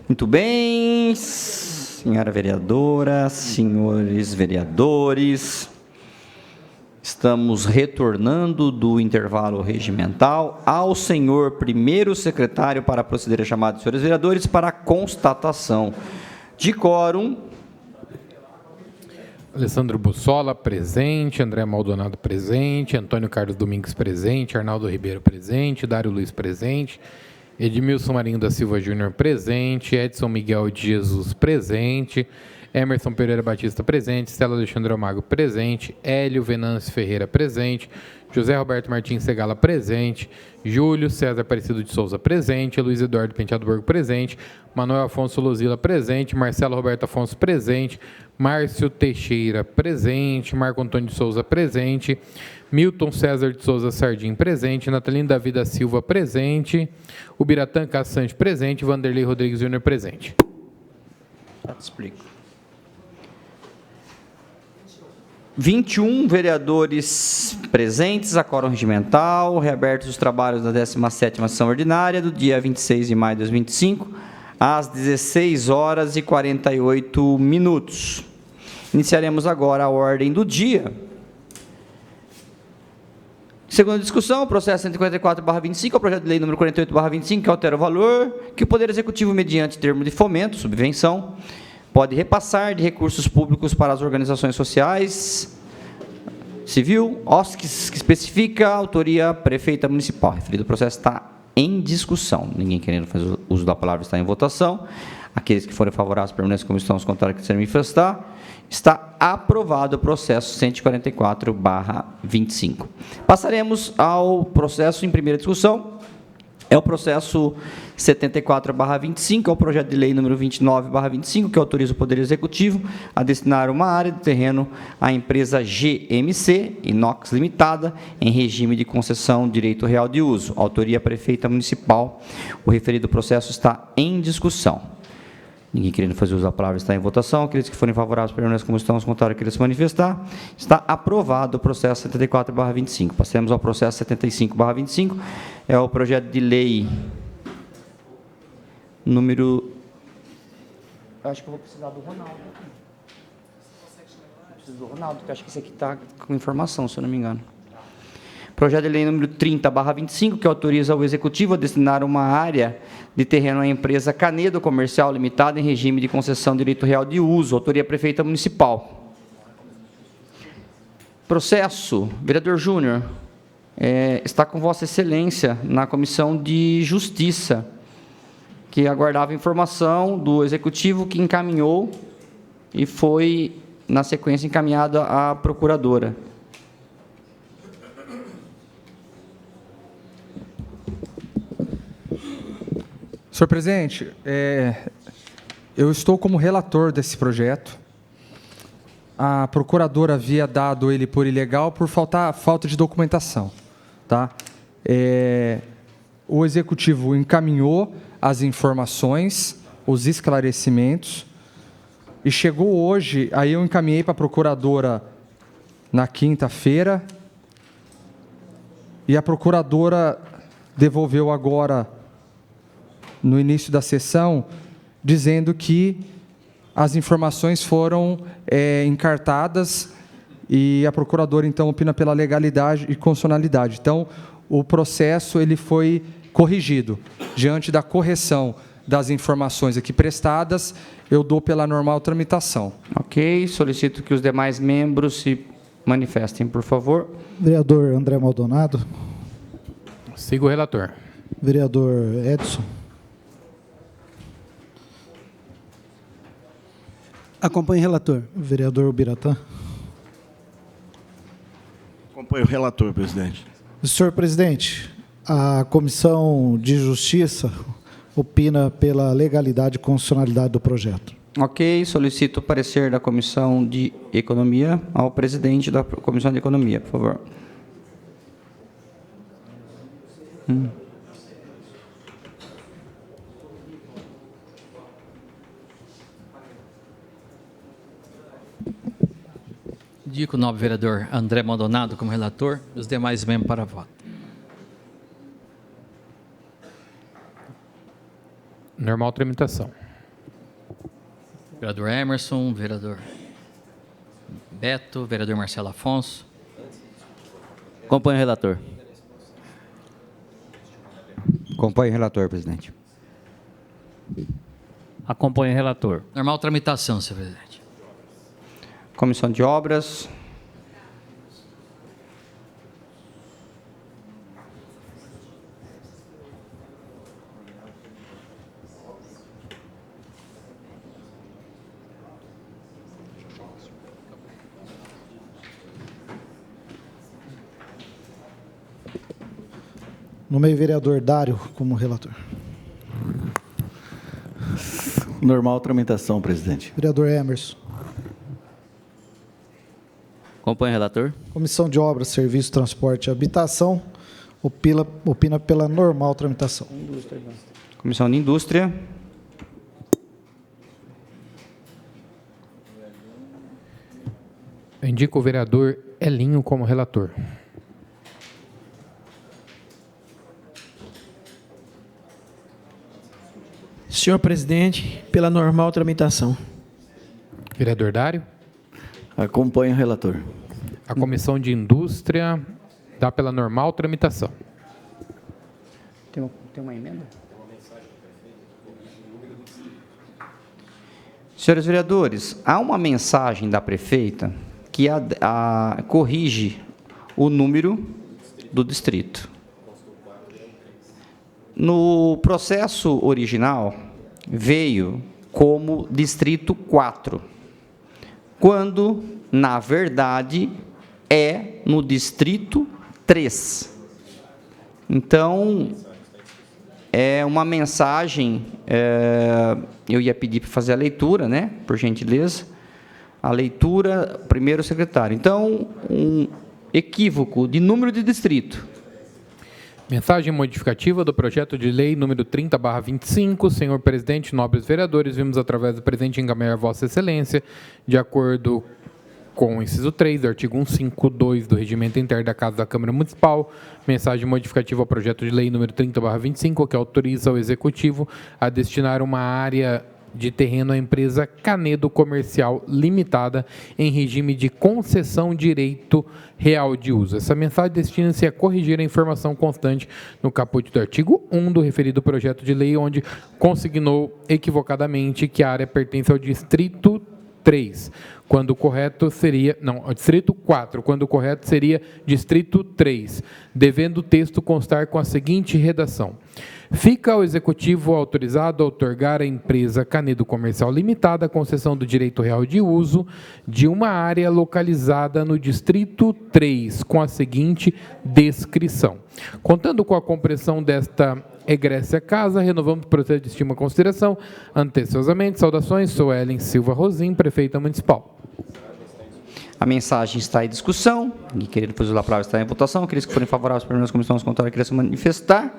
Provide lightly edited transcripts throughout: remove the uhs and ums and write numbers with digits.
Muito bem, senhora vereadora, senhores vereadores, estamos retornando do intervalo regimental ao senhor primeiro secretário para proceder a chamada dos senhores vereadores para a constatação de quórum. Alessandro Bussola, presente. André Maldonado, presente. Antônio Carlos Domingues, presente. Arnaldo Ribeiro, presente. Dário Luiz, presente. Edmilson Marinho da Silva Júnior, presente. Edson Miguel de Jesus, presente. Emerson Pereira Batista, presente. Stella Alexandre Almagro, presente. Hélio Venâncio Ferreira, presente. José Roberto Martins Segala, presente. Júlio César Aparecido de Souza, presente. Luiz Eduardo Penteado Borgo, presente. Manuel Afonso Luzila, presente. Marcelo Roberto Afonso, presente. Márcio Teixeira, presente. Marco Antônio de Souza, presente. Milton César de Souza Sardim, presente. Natalino Davi da Silva, presente. Ubiratã Cassante, presente. Vanderlei Rodrigues Júnior, presente. Já te explico. 21 vereadores presentes, a quórum regimental, reabertos os trabalhos da 17ª sessão ordinária do dia 26 de maio de 2025, às 16 horas e 48 minutos. Iniciaremos agora a ordem do dia. Segunda discussão, o processo 154/25, é o projeto de lei número 48/25, que altera o valor que o Poder Executivo, mediante termo de fomento, subvenção, pode repassar de recursos públicos para as organizações sociais, civil, OSCs, que especifica a autoria prefeita municipal. Referido processo está em discussão. Ninguém querendo fazer uso da palavra está em votação. Aqueles que forem favoráveis permaneçam como estão, os contrários que se manifestar. Está aprovado o processo 144/25. Passaremos ao processo em primeira discussão. É o processo 74/25, é o projeto de lei número 29/25, que autoriza o Poder Executivo a destinar uma área de terreno à empresa GMC Inox Limitada, em regime de concessão direito real de uso. Autoria prefeita municipal. O referido processo está em discussão. Ninguém querendo fazer uso da palavra está em votação. Aqueles que forem favoráveis permaneçam como estão, os contrários querem se manifestar. Está aprovado o processo 74/25. Passemos ao processo 75/25. É o projeto de lei número... Eu acho que eu vou precisar do Ronaldo. Preciso do Ronaldo, porque eu acho que esse aqui está com informação, se eu não me engano. Projeto de lei número 30/25, que autoriza o Executivo a destinar uma área de terreno à empresa Canedo Comercial Limitada, em regime de concessão de direito real de uso. Autoria prefeita municipal. Processo, vereador Júnior, está com Vossa Excelência na Comissão de Justiça, que aguardava informação do Executivo, que encaminhou e foi, na sequência, encaminhada à Procuradora. Senhor presidente, eu estou como relator desse projeto. A procuradora havia dado ele por ilegal por falta de documentação. Tá? O Executivo encaminhou as informações, os esclarecimentos, e chegou hoje, aí eu encaminhei para a procuradora na quinta-feira, e a procuradora devolveu agora, no início da sessão, dizendo que as informações foram encartadas e a procuradora, então, opina pela legalidade e constitucionalidade. Então, o processo ele foi corrigido. Diante da correção das informações aqui prestadas, eu dou pela normal tramitação. Ok, solicito que os demais membros se manifestem, por favor. Vereador André Maldonado. Siga o relator. Vereador Edson. Acompanhe o relator. Vereador Ubiratã. Acompanhe o relator, presidente. Senhor presidente, a Comissão de Justiça opina pela legalidade e constitucionalidade do projeto. Ok, solicito o parecer da Comissão de Economia ao presidente da Comissão de Economia, por favor. Indico o novo vereador André Maldonado como relator e os demais membros para voto. Normal tramitação. Vereador Emerson, vereador Beto, vereador Marcelo Afonso. Acompanho o relator. Acompanho o relator, presidente. Acompanho o relator. Normal tramitação, senhor presidente. Comissão de Obras. Nomeio o vereador Dário como relator. Normal tramitação, presidente. Vereador Emerson. Acompanho o relator. Comissão de Obras, Serviço, Transporte e Habitação opina pela normal tramitação. Comissão de Indústria. Eu indico o vereador Elinho como relator. Senhor presidente, pela normal tramitação. Vereador Dário. Acompanho o relator. A Comissão de Indústria dá pela normal tramitação. Tem uma emenda? Senhores vereadores, há uma mensagem da prefeita que corrige o número do distrito. No processo original, veio como Distrito 4, quando, na verdade, é no Distrito 3. Então, é uma mensagem, eu ia pedir para fazer a leitura, né, por gentileza, a leitura, primeiro secretário. Então, um equívoco de número de distrito. Mensagem modificativa do projeto de lei número 30/25. Senhor presidente, nobres vereadores, vimos através do presente encaminhar Vossa Excelência, de acordo com o inciso 3 do artigo 152 do Regimento Interno da Casa da Câmara Municipal, mensagem modificativa ao projeto de lei número 30/25, que autoriza o Executivo a destinar uma área de terreno à empresa Canedo Comercial Limitada em regime de concessão direito real de uso. Essa mensagem destina-se a corrigir a informação constante no caput do artigo 1 do referido projeto de lei, onde consignou equivocadamente que a área pertence ao Distrito 3, quando o correto seria, Distrito 4, quando o correto seria Distrito 3, devendo o texto constar com a seguinte redação: fica ao Executivo autorizado a outorgar à empresa Canedo Comercial Limitada a concessão do direito real de uso de uma área localizada no Distrito 3, com a seguinte descrição. Contando com a compreensão desta egressa casa, renovamos o processo de estima e consideração. Anteciosamente, saudações, sou Ellen Silva Rosim, prefeita municipal. A mensagem está em discussão. Ninguém querendo fazer a palavra está em votação. Aqueles que forem favoráveis para a comissão, os contrários, querem se manifestar.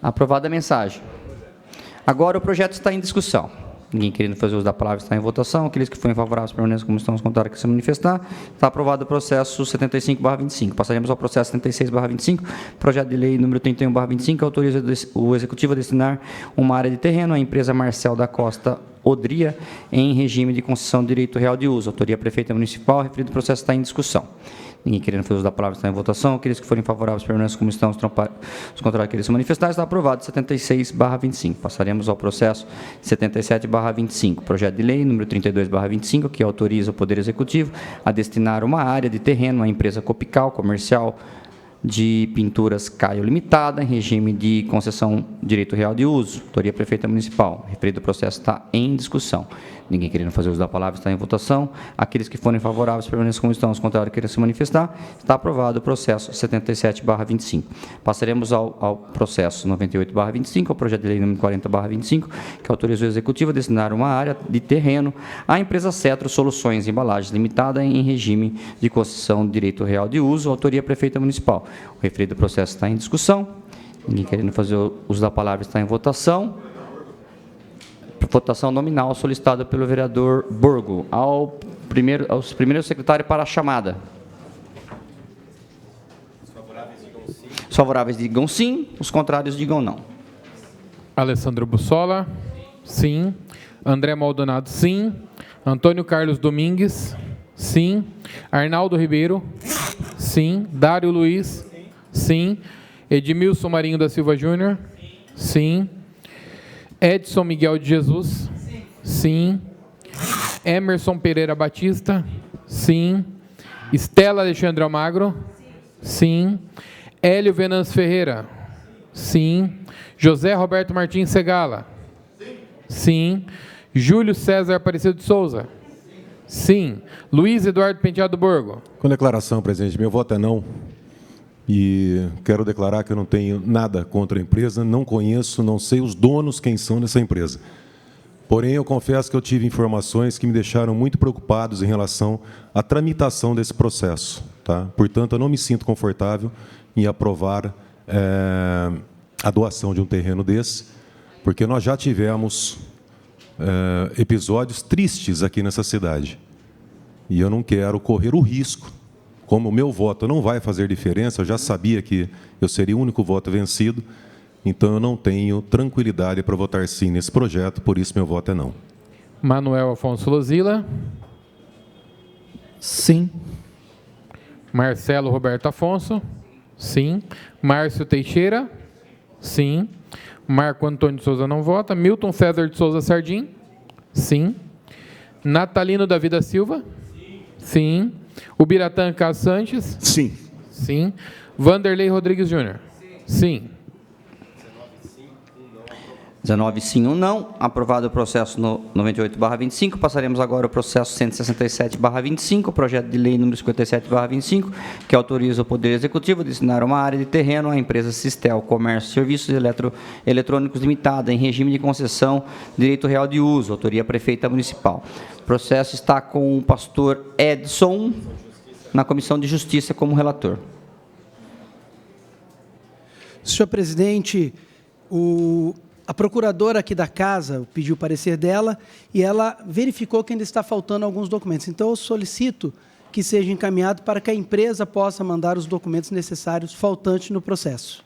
Aprovada a mensagem. Agora o projeto está em discussão. Ninguém querendo fazer uso da palavra está em votação. Aqueles que forem favoráveis para a comissão, os contrários, querem se manifestar. Está aprovado o processo 75/25. Passaremos ao processo 76/25. Projeto de lei número 31/25, que autoriza o Executivo a destinar uma área de terreno à empresa Marcel da Costa Odria em regime de concessão de direito real de uso. Autoria prefeita municipal. Referido processo está em discussão. Ninguém querendo fazer uso da palavra está em votação. Aqueles que forem favoráveis permanecem como estão, os contrários querem se manifestar. Está aprovado 76/25. Passaremos ao processo 77/25. Projeto de lei número 32/25, que autoriza o Poder Executivo a destinar uma área de terreno à empresa Copical Comercial de Pinturas Caio Limitada, em regime de concessão de direito real de uso. Autoria prefeita municipal. Referido processo está em discussão. Ninguém querendo fazer uso da palavra está em votação. Aqueles que forem favoráveis permaneçam como estão, os contrários querem se manifestar. Está aprovado o processo 77/25. Passaremos ao processo 98/25, ao projeto de lei número 40/25, que autoriza o Executivo a destinar uma área de terreno à empresa Cetro Soluções Embalagens Limitada em regime de concessão de direito real de uso. Autoria prefeita municipal. O referido processo está em discussão. Ninguém querendo fazer uso da palavra está em votação. Votação nominal solicitada pelo vereador Borgo. Aos primeiros secretários para a chamada. Os favoráveis digam sim, os contrários digam não. Alessandro Bussola. Sim. André Maldonado, sim. Antônio Carlos Domingues, sim. Arnaldo Ribeiro, sim. Dário Luiz, sim. Edmilson Marinho da Silva Júnior, sim. Edson Miguel de Jesus, sim. Emerson Pereira Batista, sim. Estela Alexandre Almagro, sim. Hélio Venâncio Ferreira, sim. José Roberto Martins Segala, sim. Júlio César Aparecido de Souza, sim. Luiz Eduardo Penteado Borgo. Com declaração, presidente, meu voto é não. E quero declarar que eu não tenho nada contra a empresa, não conheço, não sei os donos quem são dessa empresa. Porém, eu confesso que eu tive informações que me deixaram muito preocupados em relação à tramitação desse processo. Tá? Portanto, eu não me sinto confortável em aprovar a doação de um terreno desse, porque nós já tivemos episódios tristes aqui nessa cidade. E eu não quero correr o risco. Como o meu voto não vai fazer diferença, eu já sabia que eu seria o único voto vencido, então eu não tenho tranquilidade para votar sim nesse projeto, por isso meu voto é não. Manuel Afonso Lozila. Sim. Marcelo Roberto Afonso, sim. Márcio Teixeira, sim. Marco Antônio de Souza não vota. Milton César de Souza Sardim, sim. Natalino Davi da Silva, sim. Ubiratã Cas Sanches, sim. Sim. Vanderlei Rodrigues Júnior, sim. 19 sim, 1 não. Aprovado o processo 98/25. Passaremos agora ao processo 167/25, o projeto de lei número 57/25, que autoriza o Poder Executivo a destinar uma área de terreno à empresa Sistel Comércio e Serviços Eletrônicos Limitada, em regime de concessão, direito real de uso, autoria prefeita municipal. O processo está com o pastor Edson, na Comissão de Justiça, como relator. Senhor presidente, a procuradora aqui da casa pediu o parecer dela e ela verificou que ainda está faltando alguns documentos. Então, eu solicito que seja encaminhado para que a empresa possa mandar os documentos necessários faltantes no processo.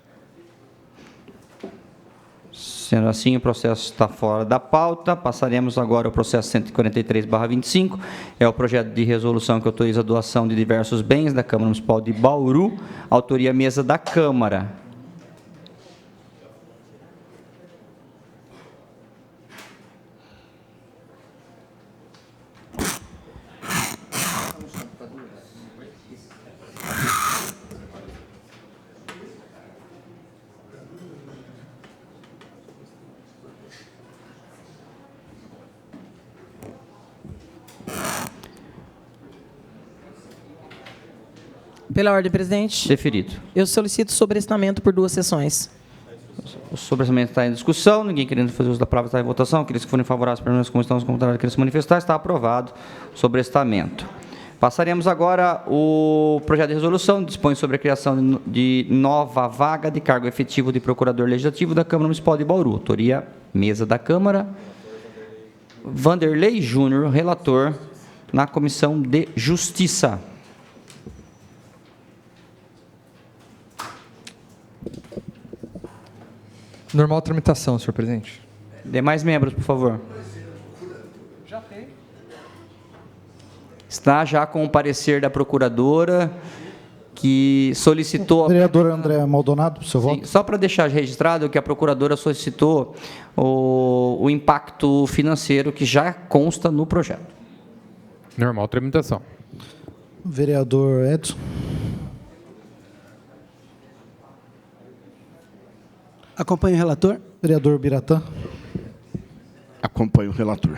Sendo assim, o processo está fora da pauta. Passaremos agora ao processo 143/25. É o projeto de resolução que autoriza a doação de diversos bens da Câmara Municipal de Bauru. Autoria mesa da Câmara. Pela ordem, presidente. Deferido. Eu solicito sobrestamento por 2 sessões. O sobrestamento está em discussão. Ninguém querendo fazer uso da palavra está em votação. Aqueles que forem favoráveis, permaneçam como estão. Os contrários querem se manifestar. Está aprovado o sobrestamento. Passaremos agora o projeto de resolução. Dispõe sobre a criação de nova vaga de cargo efetivo de Procurador Legislativo da Câmara Municipal de Bauru. Autoria, mesa da Câmara. Vanderlei Júnior, relator, na Comissão de Justiça. Normal tramitação, senhor presidente. Demais membros, por favor. Já tem. Está já com o parecer da procuradora, que solicitou... Vereador André Maldonado, seu voto. Só para deixar registrado que a procuradora solicitou o impacto financeiro que já consta no projeto. Normal tramitação. Vereador Edson. Acompanhe o relator. Vereador Ubiratã. Acompanhe o relator.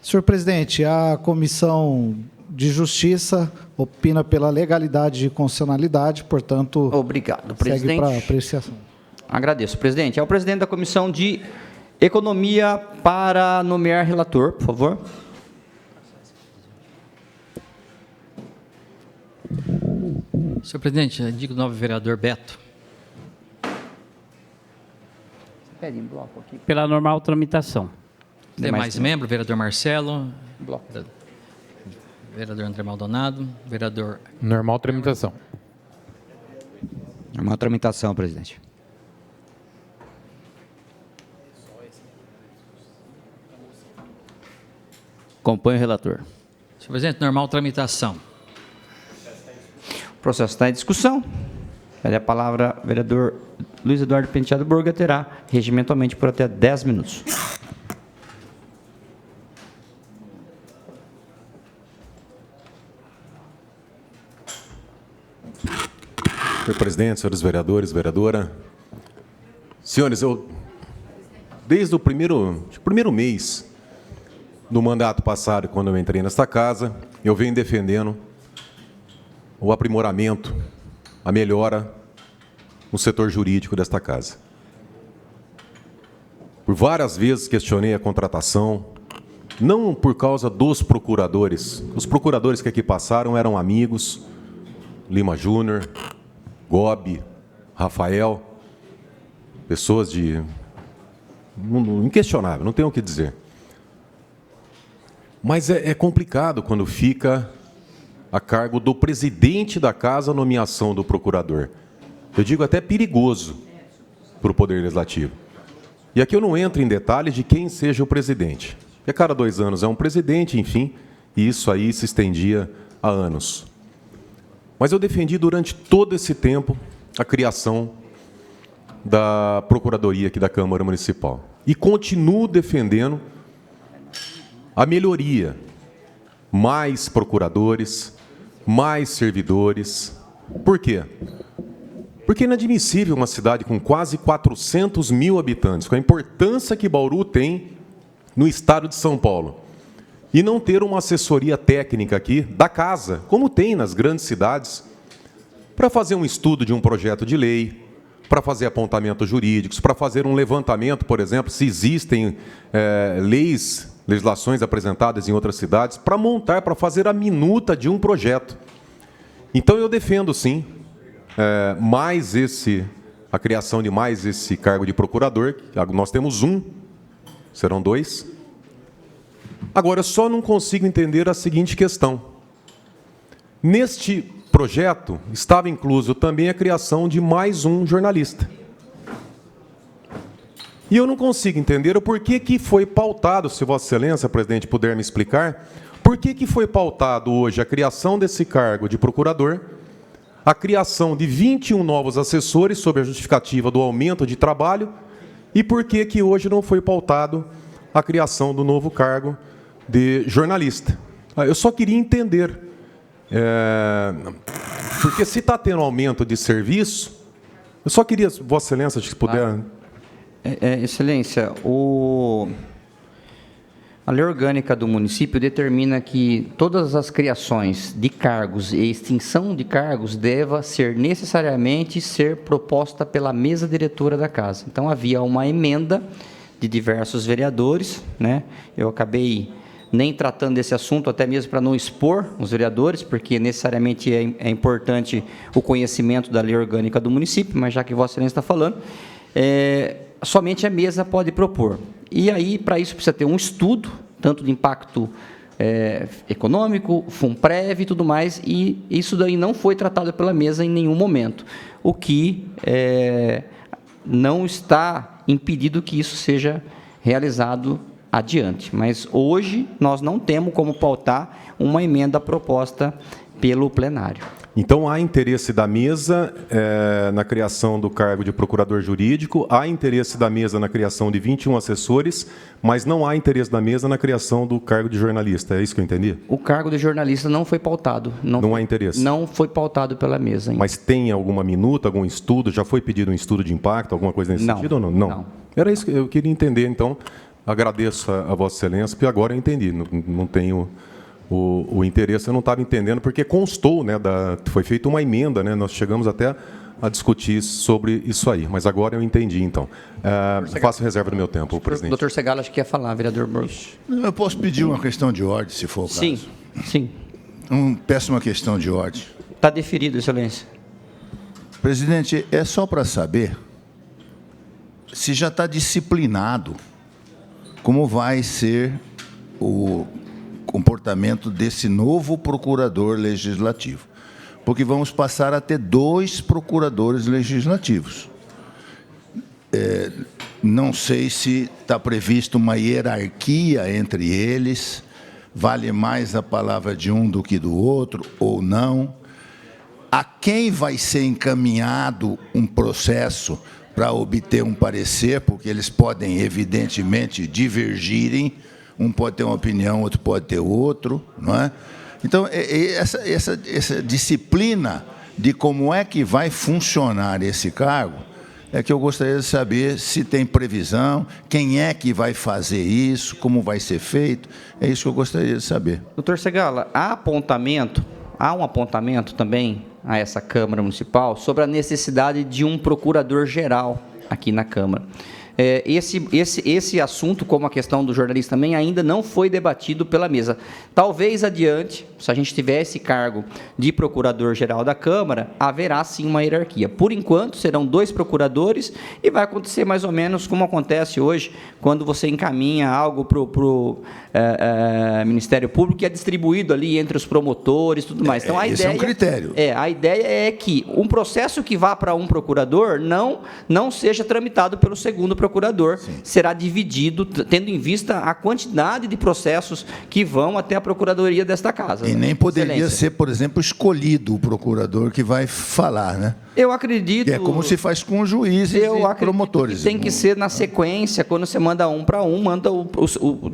Senhor presidente, a Comissão de Justiça opina pela legalidade e constitucionalidade, portanto... Obrigado, presidente. Segue para apreciação. Agradeço, presidente. É o presidente da Comissão de Economia para nomear relator, por favor. Senhor presidente, indico o novo vereador Beto. Pede em bloco aqui. Pela normal tramitação. Demais membros, vereador Marcelo. Bloco. Vereador André Maldonado. Vereador... Normal tramitação. Normal tramitação, presidente. Acompanho o relator. Senhor presidente, normal tramitação. O processo está em discussão. Pede a palavra o vereador Luiz Eduardo Penteado Burga, terá regimentalmente por até 10 minutos. Senhor presidente, senhores vereadores, vereadora. Senhores, desde o primeiro mês do mandato passado, quando eu entrei nesta casa, eu venho defendendo o aprimoramento, a melhora no setor jurídico desta casa. Por várias vezes questionei a contratação, não por causa dos procuradores. Os procuradores que aqui passaram eram amigos, Lima Júnior, Gobi, Rafael, pessoas de... inquestionável, não tenho o que dizer. Mas é complicado quando fica a cargo do presidente da casa a nomeação do procurador. Eu digo até perigoso para o Poder Legislativo. E aqui eu não entro em detalhes de quem seja o presidente. Porque a cada 2 anos é um presidente, enfim, e isso aí se estendia há anos. Mas eu defendi durante todo esse tempo a criação da Procuradoria aqui da Câmara Municipal. E continuo defendendo a melhoria. Mais procuradores, mais servidores. Por quê? Porque é inadmissível uma cidade com quase 400 mil habitantes, com a importância que Bauru tem no estado de São Paulo, e não ter uma assessoria técnica aqui da casa, como tem nas grandes cidades, para fazer um estudo de um projeto de lei, para fazer apontamentos jurídicos, para fazer um levantamento, por exemplo, se existem legislações apresentadas em outras cidades, para montar, para fazer a minuta de um projeto. Então, eu defendo, sim, a criação de mais esse cargo de procurador. Nós temos um, serão 2. Agora, eu só não consigo entender a seguinte questão. Neste projeto estava incluso também a criação de mais um jornalista. E eu não consigo entender o porquê que foi pautado, se Vossa Excelência, presidente, puder me explicar, por que foi pautado hoje a criação desse cargo de procurador, a criação de 21 novos assessores sob a justificativa do aumento de trabalho, e por que hoje não foi pautado a criação do novo cargo de jornalista. Eu só queria entender, porque se está tendo aumento de serviço, eu só queria, Vossa Excelência, se puder... Excelência, a lei orgânica do município determina que todas as criações de cargos e extinção de cargos deva necessariamente ser proposta pela mesa diretora da casa. Então, havia uma emenda de diversos vereadores, né? Eu acabei nem tratando desse assunto, até mesmo para não expor os vereadores, porque necessariamente é importante o conhecimento da lei orgânica do município, mas já que Vossa Excelência está falando, somente a mesa pode propor. E aí, para isso, precisa ter um estudo, tanto de impacto econômico, FUNPREV e tudo mais, e isso daí não foi tratado pela mesa em nenhum momento, o que não está impedido que isso seja realizado adiante. Mas hoje nós não temos como pautar uma emenda proposta pelo plenário. Então, há interesse da mesa na criação do cargo de procurador jurídico, há interesse da mesa na criação de 21 assessores, mas não há interesse da mesa na criação do cargo de jornalista. É isso que eu entendi? O cargo de jornalista não foi pautado. Não há interesse? Não foi pautado pela mesa ainda. Mas tem alguma minuta, algum estudo? Já foi pedido um estudo de impacto, alguma coisa nesse sentido ou não? Não. Era isso que eu queria entender, então. Agradeço a Vossa Excelência, porque agora eu entendi. Não tenho... O interesse eu não estava entendendo, porque constou, né, foi feita uma emenda, né, nós chegamos até a discutir sobre isso aí, mas agora eu entendi, então. Faço reserva do meu tempo, presidente. Doutor Segala, acho que quer falar, vereador Burgos. Eu posso pedir uma questão de ordem, se for o caso? Sim, sim. Peço uma questão de ordem. Está deferido, Excelência. Presidente, é só para saber se já está disciplinado como vai ser o comportamento desse novo procurador legislativo. Porque vamos passar a ter 2 procuradores legislativos. Não sei se está prevista uma hierarquia entre eles, vale mais a palavra de um do que do outro, ou não? A quem vai ser encaminhado um processo para obter um parecer, porque eles podem, evidentemente, divergirem, um pode ter uma opinião, outro pode ter outro, não é? Então, essa disciplina de como é que vai funcionar esse cargo, é que eu gostaria de saber se tem previsão, quem é que vai fazer isso, como vai ser feito, é isso que eu gostaria de saber. Doutor Segala, há um apontamento também a essa Câmara Municipal sobre a necessidade de um procurador-geral aqui na Câmara. Esse assunto, como a questão do jornalista também, ainda não foi debatido pela mesa. Talvez adiante, se a gente tiver esse cargo de procurador-geral da Câmara, haverá sim uma hierarquia. Por enquanto, serão 2 procuradores e vai acontecer mais ou menos como acontece hoje, quando você encaminha algo para o Ministério Público, que é distribuído ali entre os promotores e tudo mais. Então, esse é um critério. A ideia é que um processo que vá para um procurador não seja tramitado pelo segundo procurador. Será dividido, tendo em vista a quantidade de processos que vão até a procuradoria desta casa. E nem poderia ser, por exemplo, escolhido o procurador que vai falar, né? Eu acredito... Que é como se faz com os juízes e promotores. Que tem que ser na sequência, quando você manda um para um, manda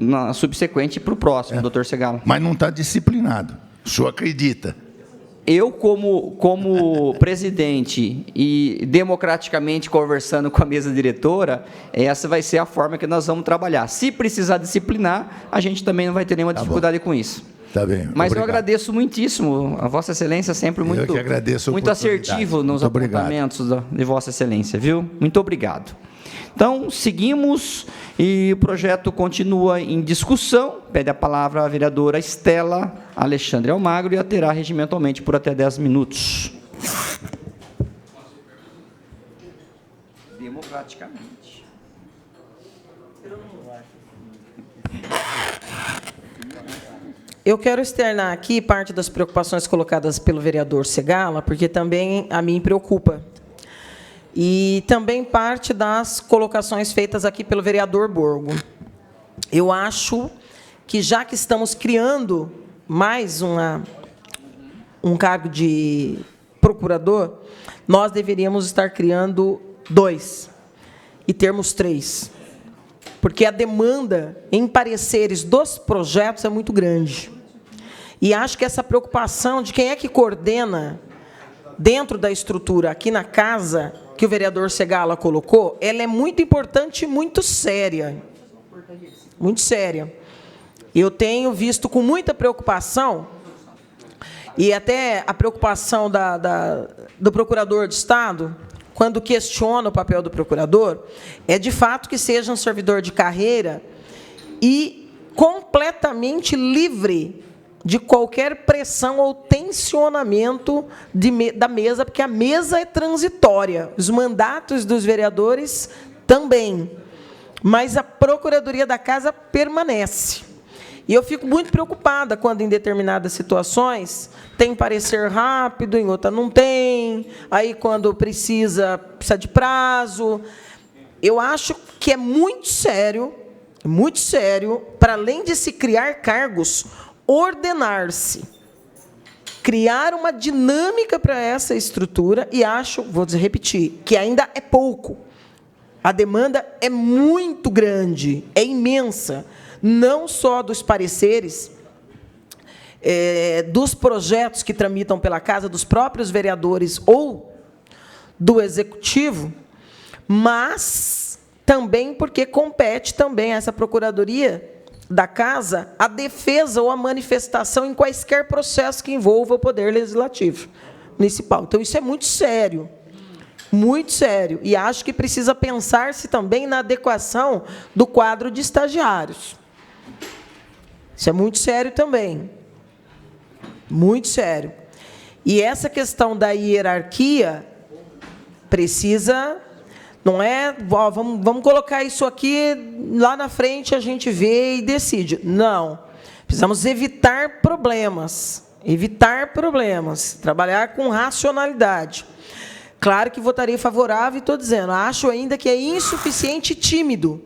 na subsequente para o próximo, doutor Segala. Mas não está disciplinado. O senhor acredita? Eu, como presidente e democraticamente conversando com a mesa diretora, essa vai ser a forma que nós vamos trabalhar. Se precisar disciplinar, a gente também não vai ter nenhuma dificuldade com isso. Tá bem. Mas obrigado. Eu agradeço muitíssimo. A Vossa Excelência sempre muito assertivo nos apontamentos de Vossa Excelência, viu? Muito obrigado. Então, seguimos e o projeto continua em discussão. Pede a palavra a vereadora Estela Alexandre Almagro e a terá regimentalmente por até 10 minutos. Democraticamente. Eu quero externar aqui parte das preocupações colocadas pelo vereador Segala, porque também a mim preocupa. E também parte das colocações feitas aqui pelo vereador Borgo. Eu acho que, já que estamos criando mais um cargo de procurador, nós deveríamos estar criando 2 e termos 3. Porque a demanda em pareceres dos projetos é muito grande. E acho que essa preocupação de quem é que coordena dentro da estrutura aqui na casa, que o vereador Segala colocou, ela é muito importante e muito séria. Muito séria. Eu tenho visto com muita preocupação, e até a preocupação do procurador de Estado, quando questiona o papel do procurador, é de fato que seja um servidor de carreira e completamente livre de qualquer pressão ou tensionamento da mesa, porque a mesa é transitória, os mandatos dos vereadores também, mas a Procuradoria da Casa permanece. E eu fico muito preocupada quando, em determinadas situações, tem parecer rápido, em outra não tem, aí, quando precisa de prazo. Eu acho que é muito sério, para além de se criar cargos, ordenar-se, criar uma dinâmica para essa estrutura, e acho, vou repetir, que ainda é pouco. A demanda é muito grande, é imensa, não só dos pareceres, dos projetos que tramitam pela casa, dos próprios vereadores ou do Executivo, mas também porque compete também a essa Procuradoria da Casa a defesa ou a manifestação em quaisquer processos que envolvam o Poder Legislativo Municipal. Então, isso é muito sério, e acho que precisa pensar-se também na adequação do quadro de estagiários. Isso é muito sério também, muito sério. E essa questão da hierarquia precisa... Não é, vamos colocar isso aqui, lá na frente a gente vê e decide. Não. Precisamos evitar problemas. Trabalhar com racionalidade. Claro que votarei favorável, e estou dizendo, acho ainda que é insuficiente e tímido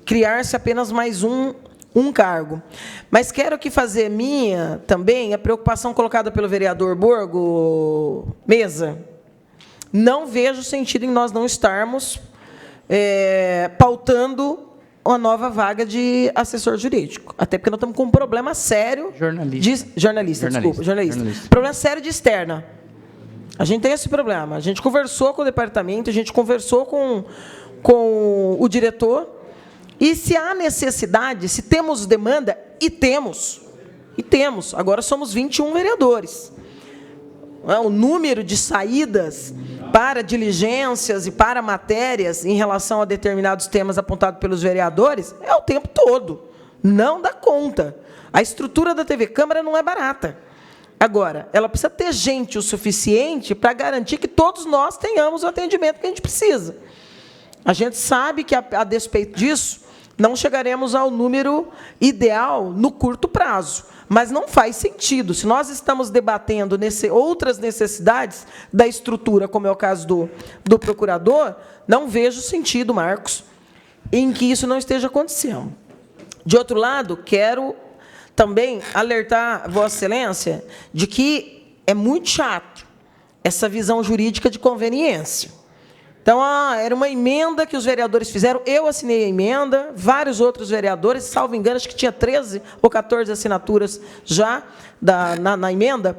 criar-se apenas mais um um cargo. Mas quero aqui fazer minha também a preocupação colocada pelo vereador Borgo Mesa. Não vejo sentido em nós não estarmos pautando uma nova vaga de assessor jurídico. Até porque nós estamos com um problema sério... Jornalista. Problema sério de externa. A gente tem esse problema. A gente conversou com o departamento, a gente conversou com o diretor, e se há necessidade, se temos demanda, e temos, agora somos 21 vereadores. O número de saídas para diligências e para matérias em relação a determinados temas apontados pelos vereadores é o tempo todo. Não dá conta. A estrutura da TV Câmara não é barata. Agora, ela precisa ter gente o suficiente para garantir que todos nós tenhamos o atendimento que a gente precisa. A gente sabe que, a despeito disso, não chegaremos ao número ideal no curto prazo, mas não faz sentido. Se nós estamos debatendo outras necessidades da estrutura, como é o caso do procurador, não vejo sentido, Marcos, em que isso não esteja acontecendo. De outro lado, quero também alertar Vossa Excelência de que é muito chato essa visão jurídica de conveniência. Então, era uma emenda que os vereadores fizeram, eu assinei a emenda, vários outros vereadores, salvo engano, acho que tinha 13 ou 14 assinaturas já na emenda.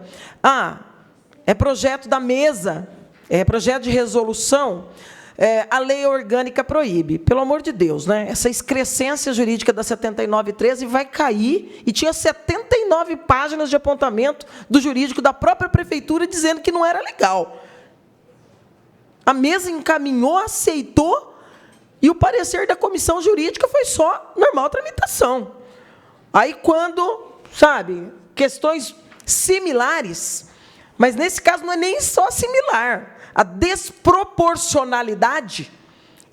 É projeto da mesa, é projeto de resolução, a lei orgânica proíbe. Pelo amor de Deus, né? Essa excrescência jurídica da 7913 vai cair, e tinha 79 páginas de apontamento do jurídico da própria prefeitura dizendo que não era legal. A mesa encaminhou, aceitou, e o parecer da comissão jurídica foi só normal tramitação. Aí, quando, questões similares, mas nesse caso não é nem só similar, a desproporcionalidade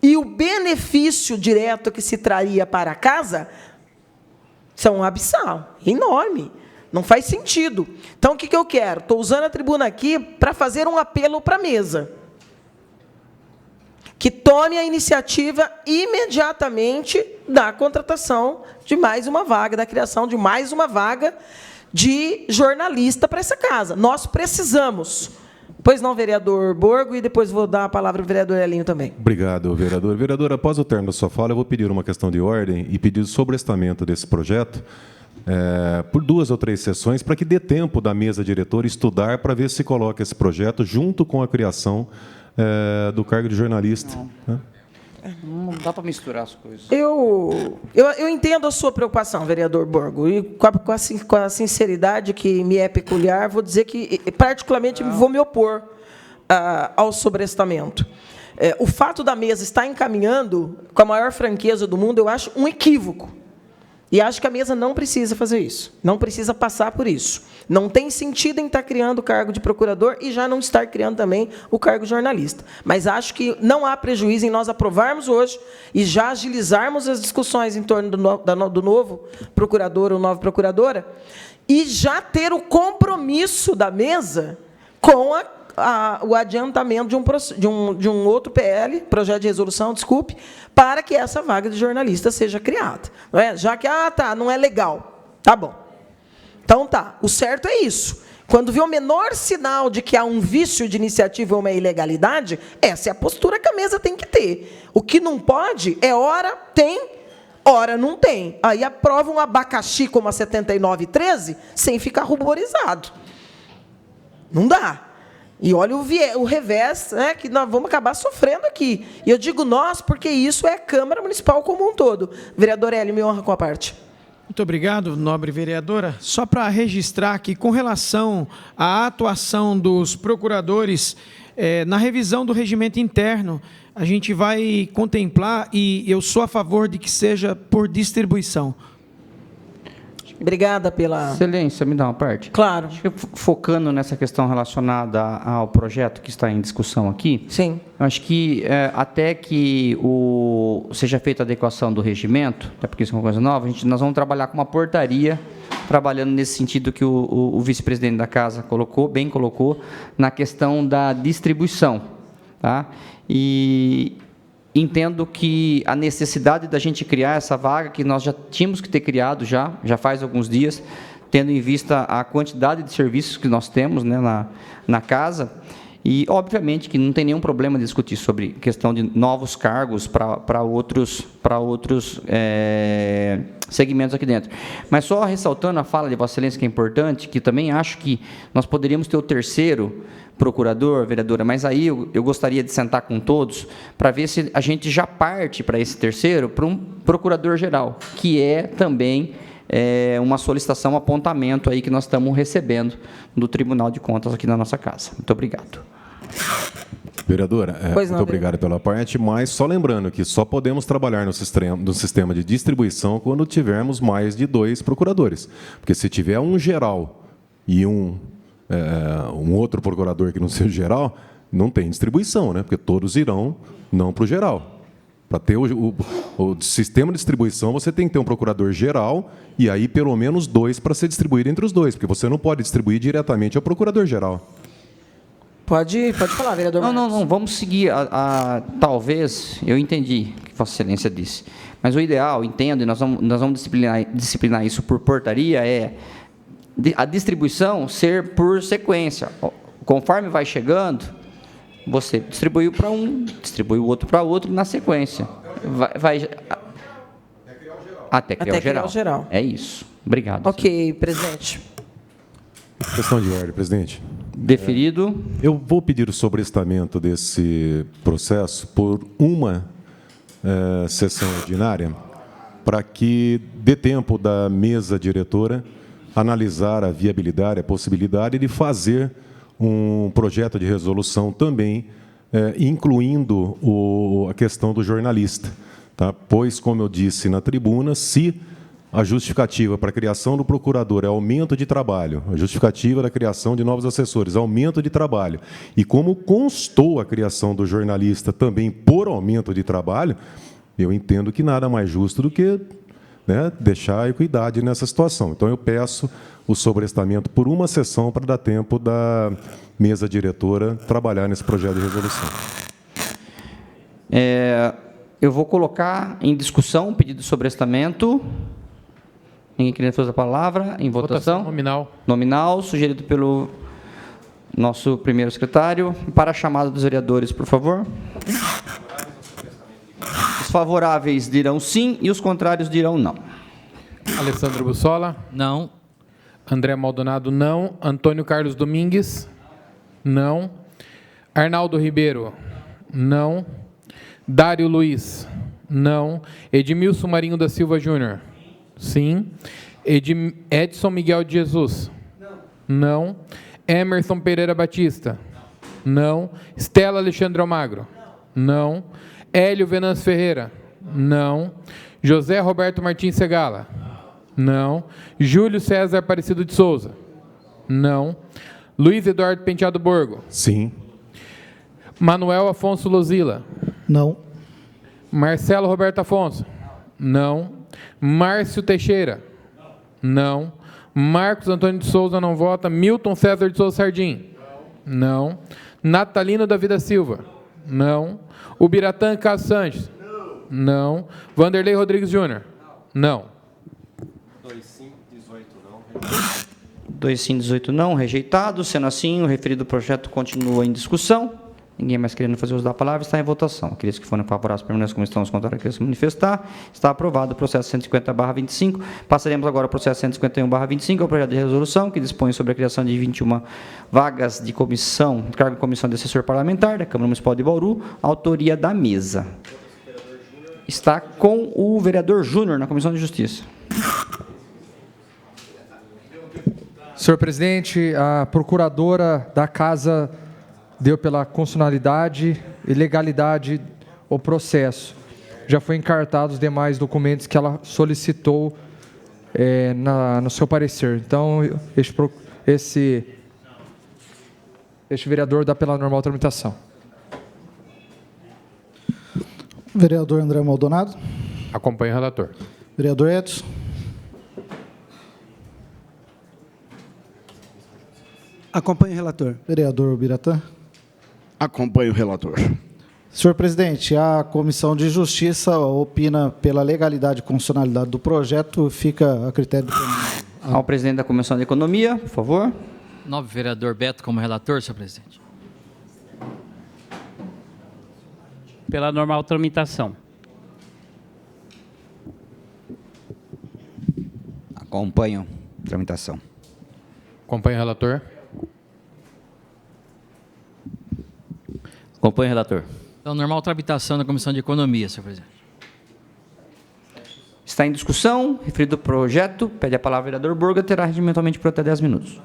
e o benefício direto que se traria para a casa são um abissal, enorme. Não faz sentido. Então, o que eu quero? Estou usando a tribuna aqui para fazer um apelo para a mesa, que tome a iniciativa imediatamente da contratação de mais uma vaga, da criação de mais uma vaga de jornalista para essa casa. Nós precisamos. Pois não, vereador Borgo, e depois vou dar a palavra ao vereador Elinho também. Obrigado, vereador. Vereador, após o término da sua fala, eu vou pedir uma questão de ordem e pedir o sobrestamento desse projeto por 2 ou 3 sessões, para que dê tempo da mesa diretora estudar para ver se coloca esse projeto junto com a criação do cargo de jornalista. Não dá para misturar as coisas. Eu entendo a sua preocupação, vereador Borgo, e com a sinceridade que me é peculiar, vou dizer que, particularmente, vou me opor ao sobrestamento. O fato da mesa estar encaminhando com a maior franqueza do mundo, eu acho um equívoco. E acho que a mesa não precisa fazer isso, não precisa passar por isso. Não tem sentido em estar criando o cargo de procurador e já não estar criando também o cargo de jornalista. Mas acho que não há prejuízo em nós aprovarmos hoje e já agilizarmos as discussões em torno do novo procurador ou nova procuradora, e já ter o compromisso da mesa com o adiantamento de um outro PL, projeto de resolução, desculpe, para que essa vaga de jornalista seja criada. Não é? Já que, não é legal. Tá bom. Então, o certo é isso. Quando vê o menor sinal de que há um vício de iniciativa ou uma ilegalidade, essa é a postura que a mesa tem que ter. O que não pode é ora tem, ora não tem. Aí aprova um abacaxi como a 7913 sem ficar ruborizado. Não dá. E olha o revés, que nós vamos acabar sofrendo aqui. E eu digo nós, porque isso é a Câmara Municipal como um todo. Vereador Hélio, me honra com a parte. Muito obrigado, nobre vereadora. Só para registrar que, com relação à atuação dos procuradores, na revisão do regimento interno, a gente vai contemplar, e eu sou a favor de que seja por distribuição. Obrigada pela... Excelência, me dá uma parte? Claro. Focando nessa questão relacionada ao projeto que está em discussão aqui. Sim. Eu acho que até que seja feita a adequação do regimento, até porque isso é uma coisa nova, nós vamos trabalhar com uma portaria, trabalhando nesse sentido que o vice-presidente da Casa bem colocou, na questão da distribuição. Tá? E entendo que a necessidade da gente criar essa vaga, que nós já tínhamos que ter criado já faz alguns dias, tendo em vista a quantidade de serviços que nós temos, né, na casa, e, obviamente, que não tem nenhum problema de discutir sobre questão de novos cargos para outros segmentos aqui dentro. Mas só ressaltando a fala de Vossa Excelência, que é importante, que também acho que nós poderíamos ter o terceiro procurador, vereadora, mas aí eu gostaria de sentar com todos para ver se a gente já parte para esse terceiro, para um procurador-geral, que é também uma solicitação, um apontamento aí que nós estamos recebendo do Tribunal de Contas aqui na nossa casa. Muito obrigado. Vereadora, muito obrigado pela parte, mas só lembrando que só podemos trabalhar no sistema de distribuição quando tivermos mais de 2 procuradores. Porque se tiver um geral e um outro procurador que não seja geral, não tem distribuição, né? Porque todos irão não para o geral. Para ter o sistema de distribuição, você tem que ter um procurador geral e aí pelo menos 2 para ser distribuído entre os 2, porque você não pode distribuir diretamente ao procurador geral. Pode falar, vereador. Não, vamos seguir talvez, eu entendi o que Vossa Excelência disse, mas o ideal, entendo, e nós vamos disciplinar isso por portaria, é a distribuição ser por sequência. Conforme vai chegando, você distribuiu para um, distribui o outro para outro na sequência. Até criar o geral. É isso. Obrigado. Ok, presidente. Questão de ordem, presidente. Deferido. Eu vou pedir o sobrestamento desse processo por uma sessão ordinária, para que dê tempo da mesa diretora analisar a viabilidade, a possibilidade de fazer um projeto de resolução também, incluindo a questão do jornalista. Tá? Pois, como eu disse na tribuna, se a justificativa para a criação do procurador é aumento de trabalho, a justificativa da criação de novos assessores, aumento de trabalho, e como constou a criação do jornalista também por aumento de trabalho, eu entendo que nada mais justo do que deixar a equidade nessa situação. Então, eu peço o sobrestamento por uma sessão para dar tempo da mesa diretora trabalhar nesse projeto de resolução. Eu vou colocar em discussão o pedido de sobrestamento. Ninguém querendo fazer a palavra. Em votação. Nominal. Nominal, sugerido pelo nosso primeiro secretário. Para a chamada dos vereadores, por favor. Os favoráveis dirão sim e os contrários dirão não. Alessandro Bussola. Não. André Maldonado, não. Antônio Carlos Domingues. Não. Arnaldo Ribeiro. Não. Dário Luiz. Não. Edmilson Marinho da Silva Júnior. Sim. Edson Miguel de Jesus. Não. Emerson Pereira Batista. Não. Estela Alexandre Almagro. Não. Hélio Venâncio Ferreira. Não. José Roberto Martins Segala. Não. Júlio César Aparecido de Souza. Não. Luiz Eduardo Penteado Borgo. Sim. Manuel Afonso Luzila. Não. Marcelo Roberto Afonso. Não. Márcio Teixeira. Não. Marcos Antônio de Souza não vota. Milton César de Souza Sardim. Não. Natalino da Vida Silva. Não. Ubiratã Caso Sanches. Não. Vanderlei Rodrigues Júnior. Não. 2 sim, 18 não. 2 sim, 18 não. Rejeitado. Sendo assim, o referido projeto continua em discussão. Ninguém mais querendo fazer uso da palavra, está em votação. Aqueles que forem favoráveis permaneçam como estão, os contrários querem se manifestar. Está aprovado o processo 150/25. Passaremos agora ao processo 151/25, ao projeto de resolução que dispõe sobre a criação de 21 vagas de comissão, cargo de comissão de assessor parlamentar da Câmara Municipal de Bauru, autoria da mesa. Está com o vereador Júnior na Comissão de Justiça. Senhor presidente, a procuradora da Casa deu pela constitucionalidade e legalidade o processo. Já foi encartado os demais documentos que ela solicitou no seu parecer. Então, este vereador dá pela normal tramitação. Vereador André Maldonado. Acompanhe o relator. Vereador Edson. Acompanhe o relator. Vereador Ubiratã. Acompanhe o relator. Senhor presidente, a Comissão de Justiça opina pela legalidade e constitucionalidade do projeto, fica a critério do plenário. Ao presidente da Comissão de Economia, por favor. Nobre vereador Beto como relator, senhor presidente. Pela normal tramitação. Acompanho a tramitação. Acompanho o relator. Acompanho o relator. Então, normal tramitação da Comissão de Economia, senhor presidente. Está em discussão, referido o projeto, pede a palavra o vereador Burga, terá regimentalmente por até 10 minutos.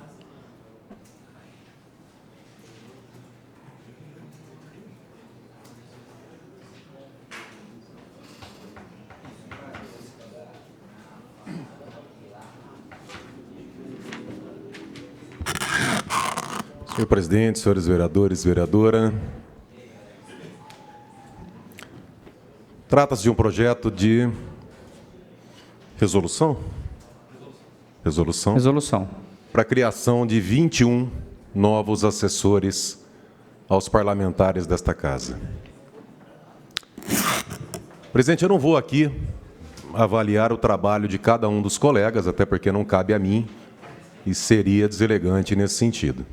Senhor presidente, senhores vereadores, vereadora. Trata-se de um projeto de resolução? Resolução. Para a criação de 21 novos assessores aos parlamentares desta casa. Presidente, eu não vou aqui avaliar o trabalho de cada um dos colegas, até porque não cabe a mim e seria deselegante nesse sentido.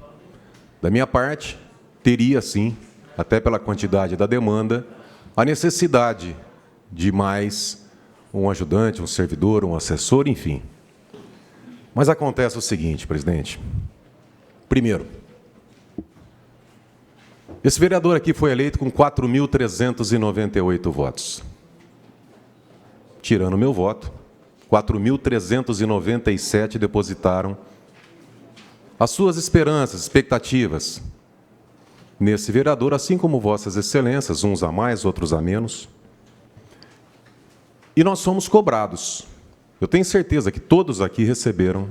Da minha parte, teria sim, até pela quantidade da demanda, a necessidade de mais um ajudante, um servidor, um assessor, enfim. Mas acontece o seguinte, presidente. Primeiro, esse vereador aqui foi eleito com 4.398 votos. Tirando o meu voto, 4.397 depositaram as suas esperanças, expectativas nesse vereador, assim como vossas excelências, uns a mais, outros a menos. E nós somos cobrados. Eu tenho certeza que todos aqui receberam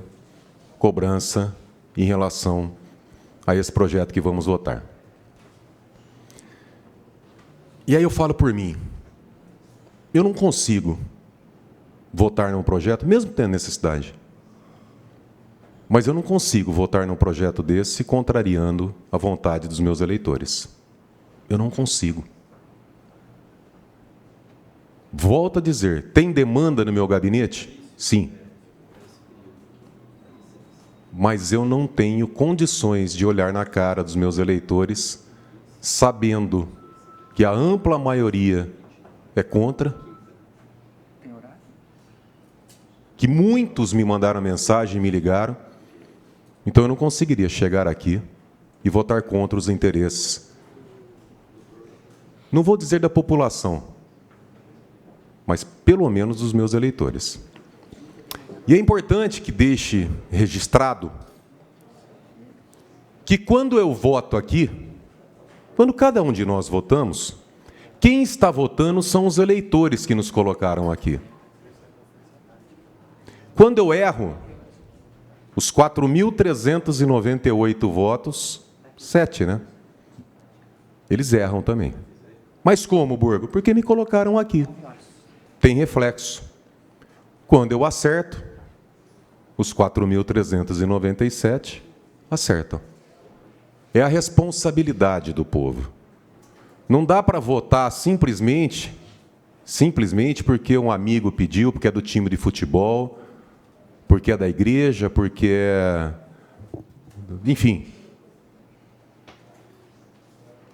cobrança em relação a esse projeto que vamos votar. E aí eu falo por mim, eu não consigo votar num projeto, mesmo tendo necessidade. Mas eu não consigo votar num projeto desse contrariando a vontade dos meus eleitores. Eu não consigo. Volto a dizer, tem demanda no meu gabinete? Sim. Mas eu não tenho condições de olhar na cara dos meus eleitores, sabendo que a ampla maioria é contra, que muitos me mandaram mensagem e me ligaram. Então eu não conseguiria chegar aqui e votar contra os interesses. Não vou dizer da população, mas pelo menos dos meus eleitores. E é importante que deixe registrado que quando eu voto aqui, quando cada um de nós votamos, quem está votando são os eleitores que nos colocaram aqui. Quando eu erro, os 4.398 votos, 7, né? Eles erram também. Mas como, Burgo? Porque me colocaram aqui. Tem reflexo. Quando eu acerto, os 4.397 acertam. É a responsabilidade do povo. Não dá para votar simplesmente porque um amigo pediu, porque é do time de futebol, porque é da igreja, porque é... Enfim.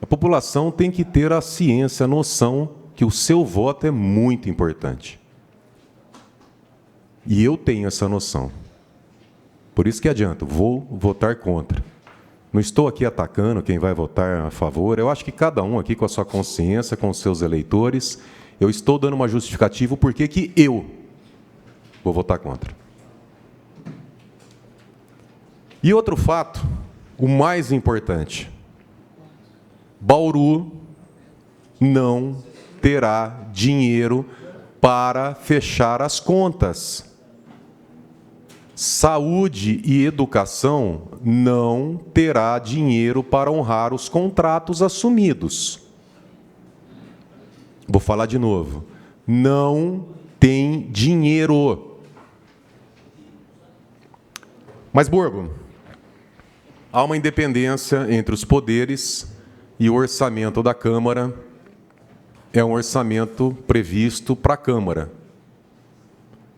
A população tem que ter a ciência, a noção que o seu voto é muito importante. E eu tenho essa noção. Por isso que adianta, vou votar contra. Não estou aqui atacando quem vai votar a favor. Eu acho que cada um aqui com a sua consciência, com os seus eleitores, eu estou dando uma justificativa por que eu vou votar contra. E outro fato, o mais importante, Bauru não terá dinheiro para fechar as contas. Saúde e educação não terá dinheiro para honrar os contratos assumidos. Vou falar de novo. Não tem dinheiro. Mas, Burgo, há uma independência entre os poderes e o orçamento da Câmara é um orçamento previsto para a Câmara.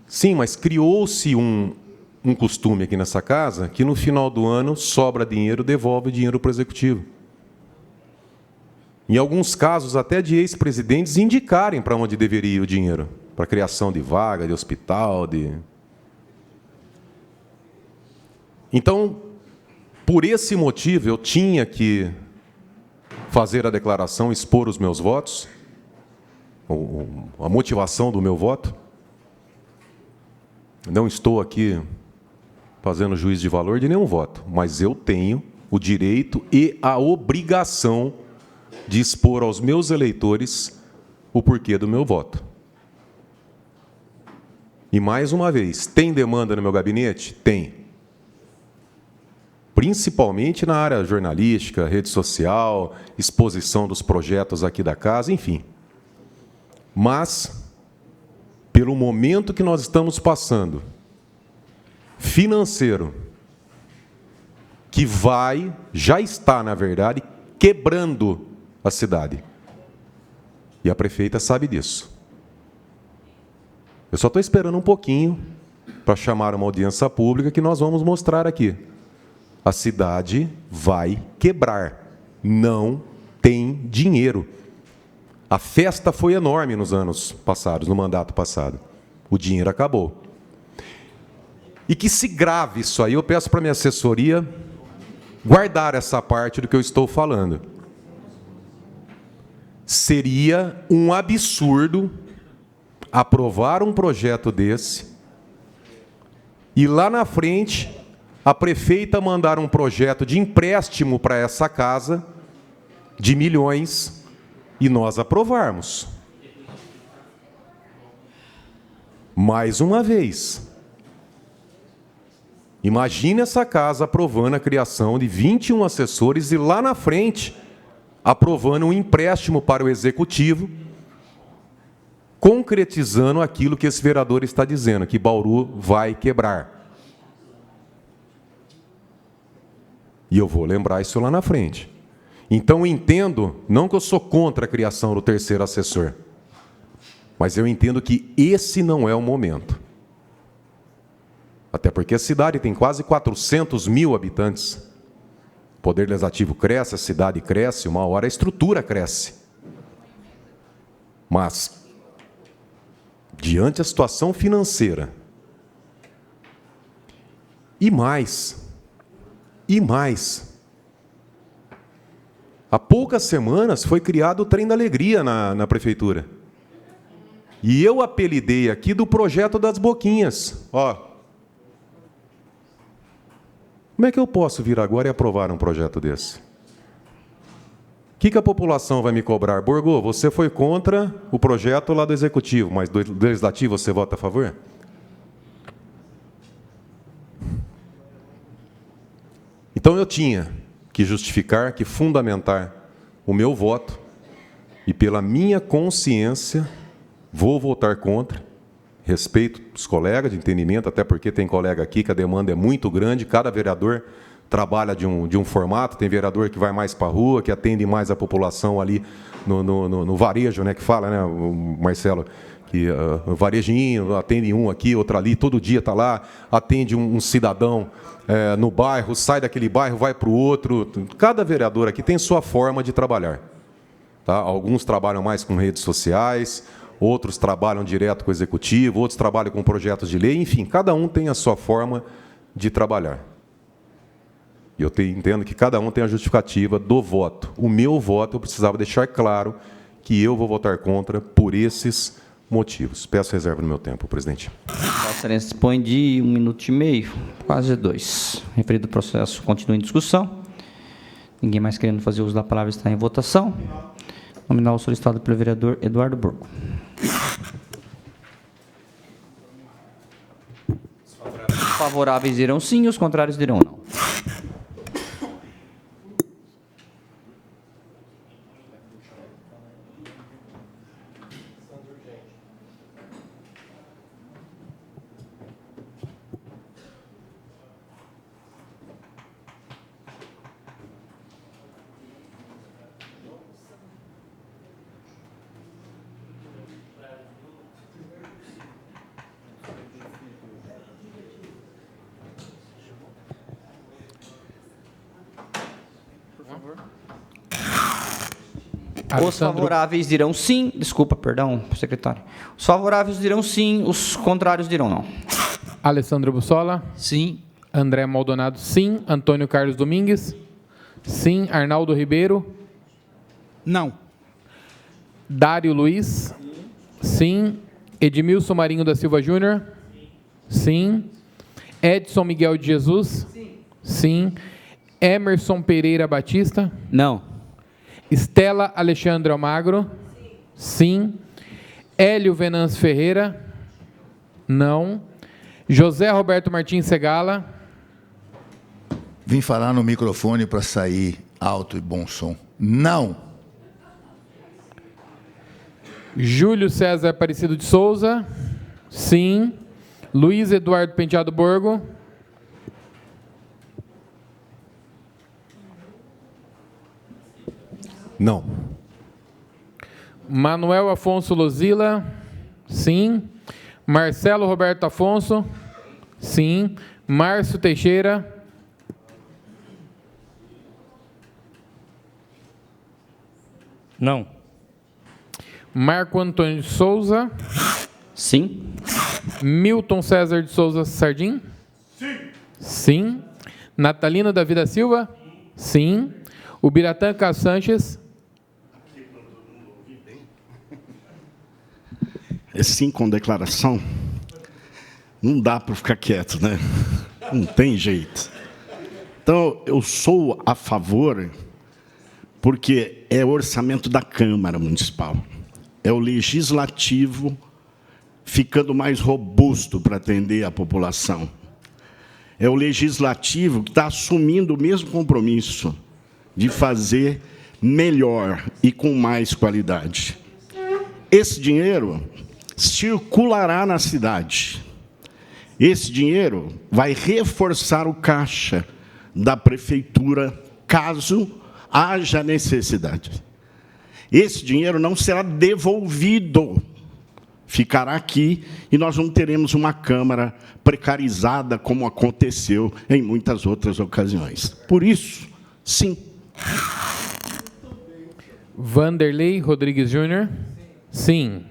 Sim, mas criou-se um costume aqui nessa casa que no final do ano sobra dinheiro, devolve dinheiro para o Executivo. Em alguns casos, até de ex-presidentes indicarem para onde deveria ir o dinheiro, para a criação de vaga, de hospital, de... Então, por esse motivo, eu tinha que fazer a declaração, expor os meus votos, a motivação do meu voto. Não estou aqui fazendo juízo de valor de nenhum voto, mas eu tenho o direito e a obrigação de expor aos meus eleitores o porquê do meu voto. E, mais uma vez, tem demanda no meu gabinete? Tem. Principalmente na área jornalística, rede social, exposição dos projetos aqui da casa, enfim. Mas, pelo momento que nós estamos passando, financeiro, que já está, na verdade, quebrando a cidade. E a prefeita sabe disso. Eu só estou esperando um pouquinho para chamar uma audiência pública que nós vamos mostrar aqui. A cidade vai quebrar. Não tem dinheiro. A festa foi enorme nos anos passados, no mandato passado. O dinheiro acabou. E que se grave isso aí, eu peço para a minha assessoria guardar essa parte do que eu estou falando. Seria um absurdo aprovar um projeto desse e lá na frente a prefeita mandar um projeto de empréstimo para essa casa de milhões e nós aprovarmos. Mais uma vez. Imagine essa casa aprovando a criação de 21 assessores e lá na frente aprovando um empréstimo para o Executivo, concretizando aquilo que esse vereador está dizendo, que Bauru vai quebrar. E eu vou lembrar isso lá na frente. Então eu entendo, não que eu sou contra a criação do terceiro assessor, mas eu entendo que esse não é o momento. Até porque a cidade tem quase 400 mil habitantes. O poder legislativo cresce, a cidade cresce, uma hora a estrutura cresce. Mas, diante da situação financeira, e mais, há poucas semanas foi criado o Trem da Alegria na prefeitura. E eu apelidei aqui do projeto das boquinhas. Ó, como é que eu posso vir agora e aprovar um projeto desse? O que a população vai me cobrar? Borgo, você foi contra o projeto lá do Executivo, mas do Legislativo você vota a favor? Então eu tinha que justificar, que fundamentar o meu voto e pela minha consciência vou votar contra. Respeito os colegas de entendimento, até porque tem colega aqui que a demanda é muito grande, cada vereador trabalha de um formato, tem vereador que vai mais para a rua, que atende mais a população ali no varejo, né, que fala, né, o Marcelo, que varejinho, atende um aqui, outro ali, todo dia está lá, atende um cidadão no bairro, sai daquele bairro, vai para o outro. Cada vereador aqui tem sua forma de trabalhar. Tá? Alguns trabalham mais com redes sociais, outros trabalham direto com o Executivo, outros trabalham com projetos de lei, enfim, cada um tem a sua forma de trabalhar. E eu entendo que cada um tem a justificativa do voto. O meu voto, eu precisava deixar claro que eu vou votar contra por esses motivos. Peço reserva no meu tempo, presidente. A Excelência dispõe de 1 minuto e meio, quase 2. Referido processo continua em discussão. Ninguém mais querendo fazer uso da palavra está em votação. Nominal solicitado pelo vereador Eduardo Borgo. Os favoráveis dirão sim, os contrários dirão não. Os favoráveis dirão sim. Desculpa, perdão, secretário. Os favoráveis dirão sim, os contrários dirão não. Alessandro Bussola? Sim. André Maldonado, sim. Antônio Carlos Domingues? Sim. Arnaldo Ribeiro? Não. Dário Luiz? Sim. Edmilson Marinho da Silva Júnior? Sim. Edson Miguel de Jesus? Sim. Emerson Pereira Batista? Não. Estela Alexandre Almagro? Sim. Hélio Venâncio Ferreira? Não. José Roberto Martins Segala? Vim falar no microfone para sair alto e bom som. Não. Júlio César Aparecido de Souza? Sim. Luiz Eduardo Penteado Borgo? Não. Manuel Afonso Lozila? Sim. Marcelo Roberto Afonso? Sim. Márcio Teixeira? Não. Marco Antônio de Souza? Sim. Milton César de Souza Sardim? Sim. Sim. Natalino Davi da Silva? Sim. Ubiratã Cássio Sanches? Sim, com declaração, não dá para ficar quieto, né? Não tem jeito. Então, eu sou a favor, porque é o orçamento da Câmara Municipal. É o legislativo ficando mais robusto para atender a população. É o legislativo que está assumindo o mesmo compromisso de fazer melhor e com mais qualidade. Esse dinheiro circulará na cidade. Esse dinheiro vai reforçar o caixa da prefeitura, caso haja necessidade. Esse dinheiro não será devolvido, ficará aqui e nós não teremos uma Câmara precarizada, como aconteceu em muitas outras ocasiões. Por isso, sim. Vanderlei Rodrigues Júnior? Sim.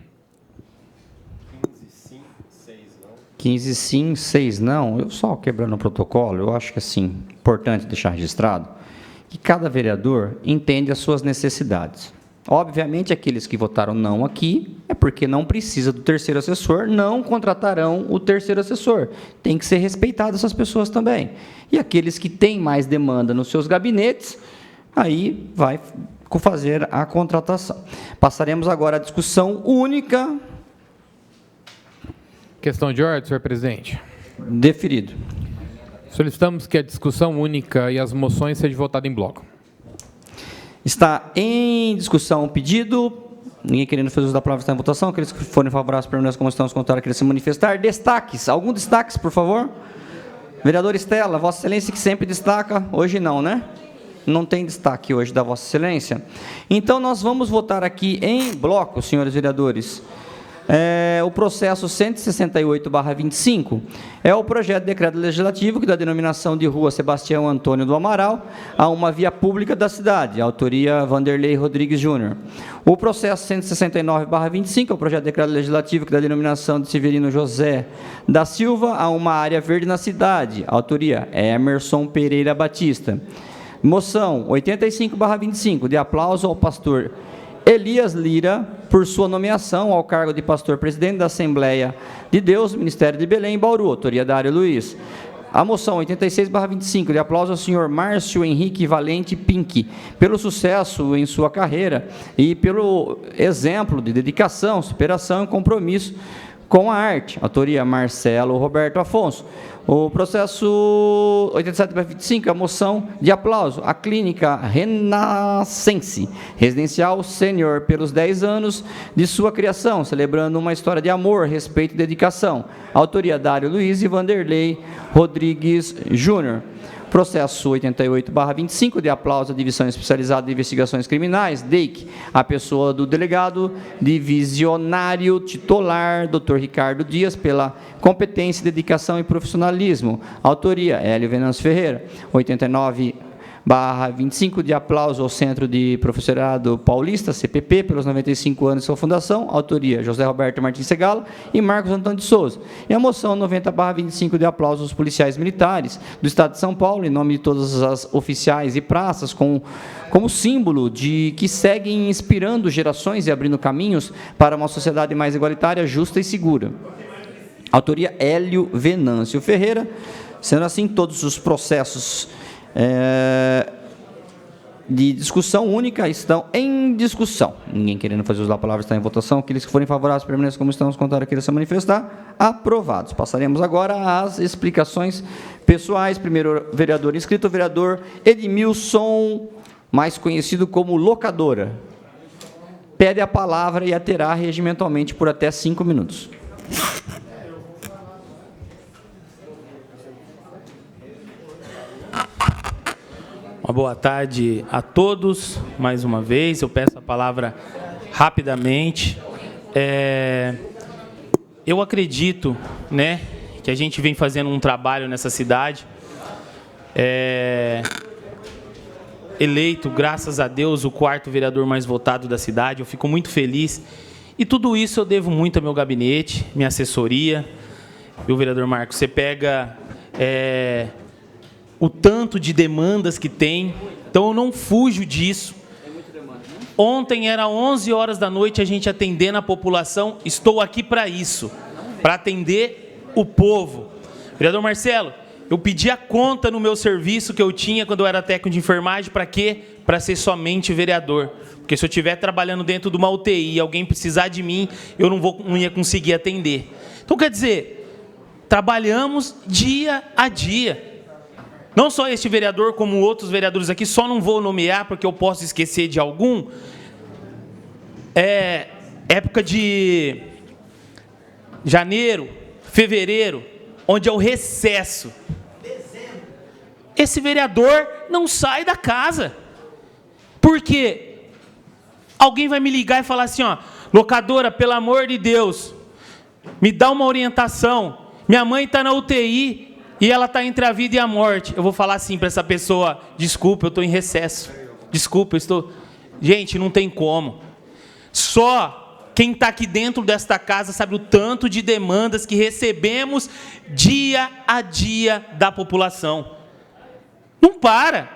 15 sim, 6 não. Eu só quebrando o protocolo, eu acho que assim, importante deixar registrado que cada vereador entende as suas necessidades. Obviamente, aqueles que votaram não aqui é porque não precisa do terceiro assessor, não contratarão o terceiro assessor. Tem que ser respeitado essas pessoas também. E aqueles que têm mais demanda nos seus gabinetes, aí vai fazer a contratação. Passaremos agora à discussão única. Questão de ordem, senhor presidente. Deferido. Solicitamos que a discussão única e as moções sejam votadas em bloco. Está em discussão o pedido. Ninguém querendo fazer uso da palavra está em votação. Aqueles que forem favoráveis permaneçam como estão, os contrários querem se manifestar. Destaques. Algum destaques, por favor? Vereador Estela, Vossa Excelência que sempre destaca. Hoje não, né? Não tem destaque hoje da Vossa Excelência. Então, nós vamos votar aqui em bloco, senhores vereadores. O processo 168/25 é o projeto de decreto legislativo que dá denominação de Rua Sebastião Antônio do Amaral a uma via pública da cidade, autoria Vanderlei Rodrigues Júnior. O processo 169/25 é o projeto de decreto legislativo que dá denominação de Severino José da Silva a uma área verde na cidade, autoria Emerson Pereira Batista. Moção 85/25 de aplauso ao pastor Elias Lira, por sua nomeação ao cargo de pastor-presidente da Assembleia de Deus, Ministério de Belém, Bauru, autoria Dário Luiz. A moção 86/25, de aplauso ao senhor Márcio Henrique Valente Pink, pelo sucesso em sua carreira e pelo exemplo de dedicação, superação e compromisso com a arte, autoria Marcelo Roberto Afonso. O processo 87/25, a moção de aplauso à Clínica Renascense Residencial Sênior pelos 10 anos de sua criação, celebrando uma história de amor, respeito e dedicação. Autoria Dário Luiz e Vanderlei Rodrigues Júnior. Processo 88/25, de aplauso à Divisão Especializada de Investigações Criminais, DEIC, a pessoa do delegado divisionário titular, Dr. Ricardo Dias, pela competência, dedicação e profissionalismo. Autoria, Hélio Venâncio Ferreira. 89/25, 25, de aplauso ao Centro de Professorado Paulista, CPP, pelos 95 anos de sua fundação, autoria José Roberto Martins Segala e Marcos Antônio de Souza. E a moção 90/25, de aplauso aos policiais militares do Estado de São Paulo, em nome de todas as oficiais e praças, como símbolo de que seguem inspirando gerações e abrindo caminhos para uma sociedade mais igualitária, justa e segura. Autoria Hélio Venâncio Ferreira. Sendo assim, todos os processos de discussão única estão em discussão. Ninguém querendo fazer uso da palavra está em votação. Aqueles que forem favoráveis permaneçam como estão, os contrários queiram se manifestar. Aprovados. Passaremos agora às explicações pessoais. Primeiro vereador inscrito, o vereador Edmilson, mais conhecido como Locadora. Pede a palavra e a terá regimentalmente por até 5 minutos. Uma boa tarde a todos, mais uma vez. Eu peço a palavra rapidamente. Eu acredito, né, que a gente vem fazendo um trabalho nessa cidade. Eleito, graças a Deus, o 4º vereador mais votado da cidade. Eu fico muito feliz. E tudo isso eu devo muito ao meu gabinete, minha assessoria. Viu, vereador Marcos? Você pega o tanto de demandas que tem, então eu não fujo disso. Ontem era 11 horas da noite, a gente atendendo a população. Estou aqui para isso, para atender o povo. Vereador Marcelo, eu pedi a conta no meu serviço que eu tinha quando eu era técnico de enfermagem. Para quê? Para ser somente vereador. Porque se eu estiver trabalhando dentro de uma UTI e alguém precisar de mim, eu não ia conseguir atender. Então, quer dizer, trabalhamos dia a dia. Não só este vereador, como outros vereadores aqui, só não vou nomear porque eu posso esquecer de algum. Época de janeiro, fevereiro, onde é o recesso. Esse vereador não sai da casa. Por quê? Alguém vai me ligar e falar assim, ó, locadora, pelo amor de Deus, me dá uma orientação. Minha mãe está na UTI e ela está entre a vida e a morte. Eu vou falar assim para essa pessoa, desculpa, eu estou em recesso. Desculpa, eu estou... Gente, não tem como. Só quem está aqui dentro desta casa sabe o tanto de demandas que recebemos dia a dia da população. Não para.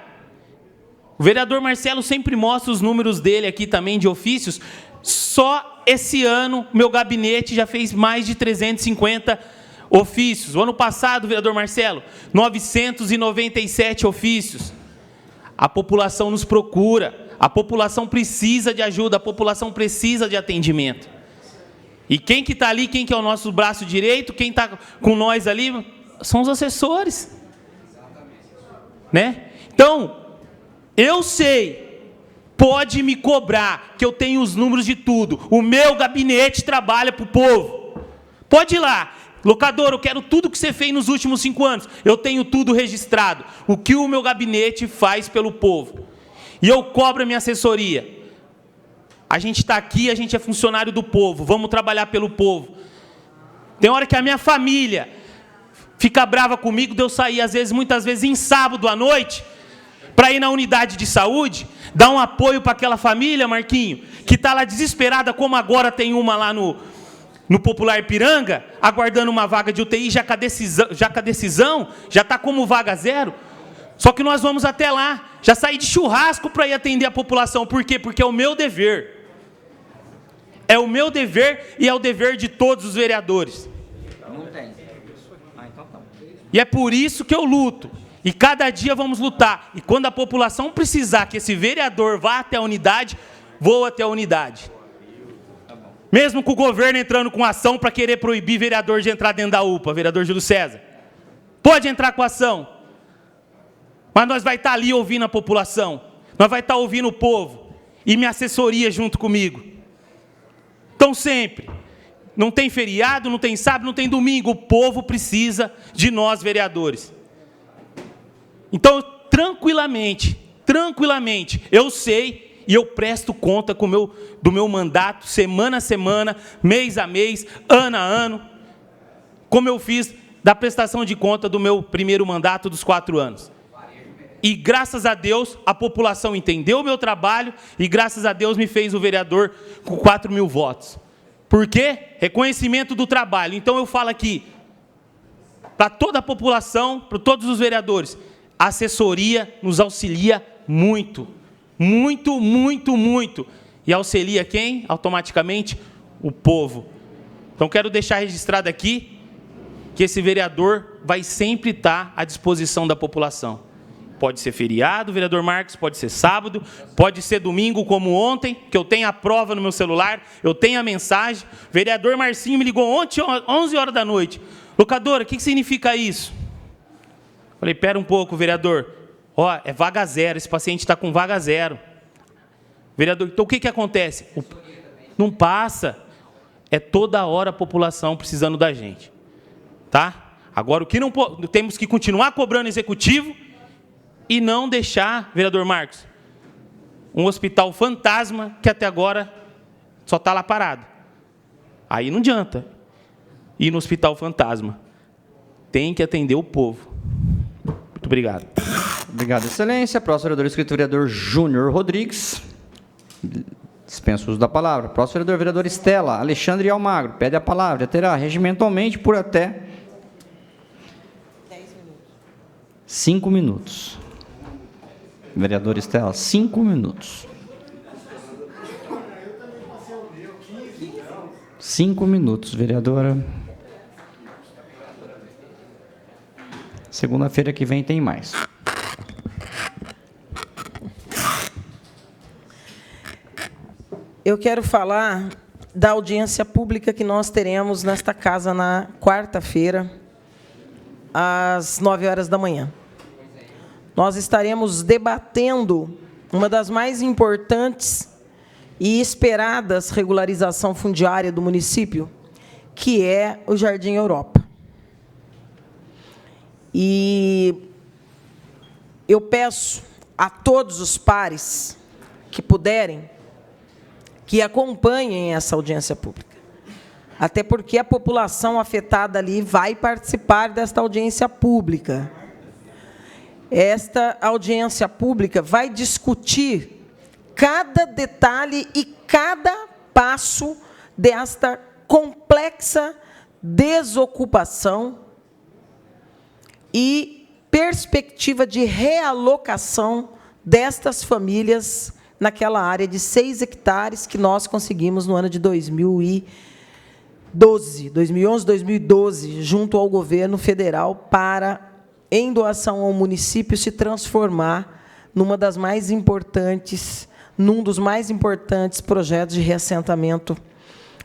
O vereador Marcelo sempre mostra os números dele aqui também de ofícios. Só esse ano, meu gabinete já fez mais de 350 ofícios. O ano passado, vereador Marcelo, 997 ofícios. A população nos procura. A população precisa de ajuda. A população precisa de atendimento. E quem que está ali, quem que é o nosso braço direito, quem está com nós ali, são os assessores. Né? Então, eu sei, pode me cobrar, que eu tenho os números de tudo. O meu gabinete trabalha para o povo. Pode ir lá. Locador, eu quero tudo que você fez nos últimos 5 anos. Eu tenho tudo registrado. O que o meu gabinete faz pelo povo. E eu cobro a minha assessoria. A gente está aqui, a gente é funcionário do povo. Vamos trabalhar pelo povo. Tem hora que a minha família fica brava comigo de eu sair, às vezes, muitas vezes, em sábado à noite, para ir na unidade de saúde, dar um apoio para aquela família, Marquinho, que está lá desesperada, como agora tem uma lá no Popular Ipiranga, aguardando uma vaga de UTI, já com a decisão, já está como vaga zero. Só que nós vamos até lá, já sair de churrasco para ir atender a população. Por quê? Porque é o meu dever. É o meu dever e é o dever de todos os vereadores. Não tem. Então não. E é por isso que eu luto. E cada dia vamos lutar. E quando a população precisar que esse vereador vá até a unidade, vou até a unidade. Mesmo com o governo entrando com ação para querer proibir vereador de entrar dentro da UPA, vereador Júlio César. Pode entrar com ação. Mas nós vai estar ali ouvindo a população. Nós vai estar ouvindo o povo. E minha assessoria junto comigo. Então sempre. Não tem feriado, não tem sábado, não tem domingo. O povo precisa de nós, vereadores. Então, tranquilamente, eu sei e eu presto conta do meu mandato, semana a semana, mês a mês, ano a ano, como eu fiz da prestação de conta do meu primeiro mandato dos 4 anos. E graças a Deus, a população entendeu o meu trabalho e graças a Deus me fez o vereador com 4.000 votos. Por quê? Reconhecimento do trabalho. Então eu falo aqui, para toda a população, para todos os vereadores, a assessoria nos auxilia muito. Muito, muito, muito. E auxilia quem? Automaticamente, o povo. Então quero deixar registrado aqui que esse vereador vai sempre estar à disposição da população. Pode ser feriado, vereador Marcos, pode ser sábado, pode ser domingo como ontem, que eu tenho a prova no meu celular, eu tenho a mensagem. Vereador Marcinho me ligou ontem, 11 horas da noite. Locadora, o que significa isso? Falei, pera um pouco, vereador. Ó, é vaga zero, esse paciente está com vaga zero. Vereador, então o que acontece? Não passa. É toda hora a população precisando da gente. Tá? Agora, o que não temos que continuar cobrando executivo e não deixar, vereador Marcos, um hospital fantasma que até agora só está lá parado. Aí não adianta ir no hospital fantasma. Tem que atender o povo. Muito obrigado. Obrigado, excelência. Próximo vereador inscrito, vereador Júnior Rodrigues. Dispensa o uso da palavra. Próximo vereador, vereador Estela Alexandre Almagro. Pede a palavra. Já terá regimentalmente por até 5 minutos. Vereador Estela, 5 minutos. 5 minutos, vereadora. Segunda-feira que vem tem mais. Eu quero falar da audiência pública que nós teremos nesta casa na quarta-feira, às 9 horas da manhã. Nós estaremos debatendo uma das mais importantes e esperadas regularização fundiária do município, que é o Jardim Europa. E eu peço a todos os pares que puderem, que acompanhem essa audiência pública. Até porque a população afetada ali vai participar desta audiência pública. Esta audiência pública vai discutir cada detalhe e cada passo desta complexa desocupação e perspectiva de realocação destas famílias naquela área de 6 hectares que nós conseguimos no ano de 2011, 2012, junto ao governo federal, para, em doação ao município, se transformar num dos mais importantes projetos de reassentamento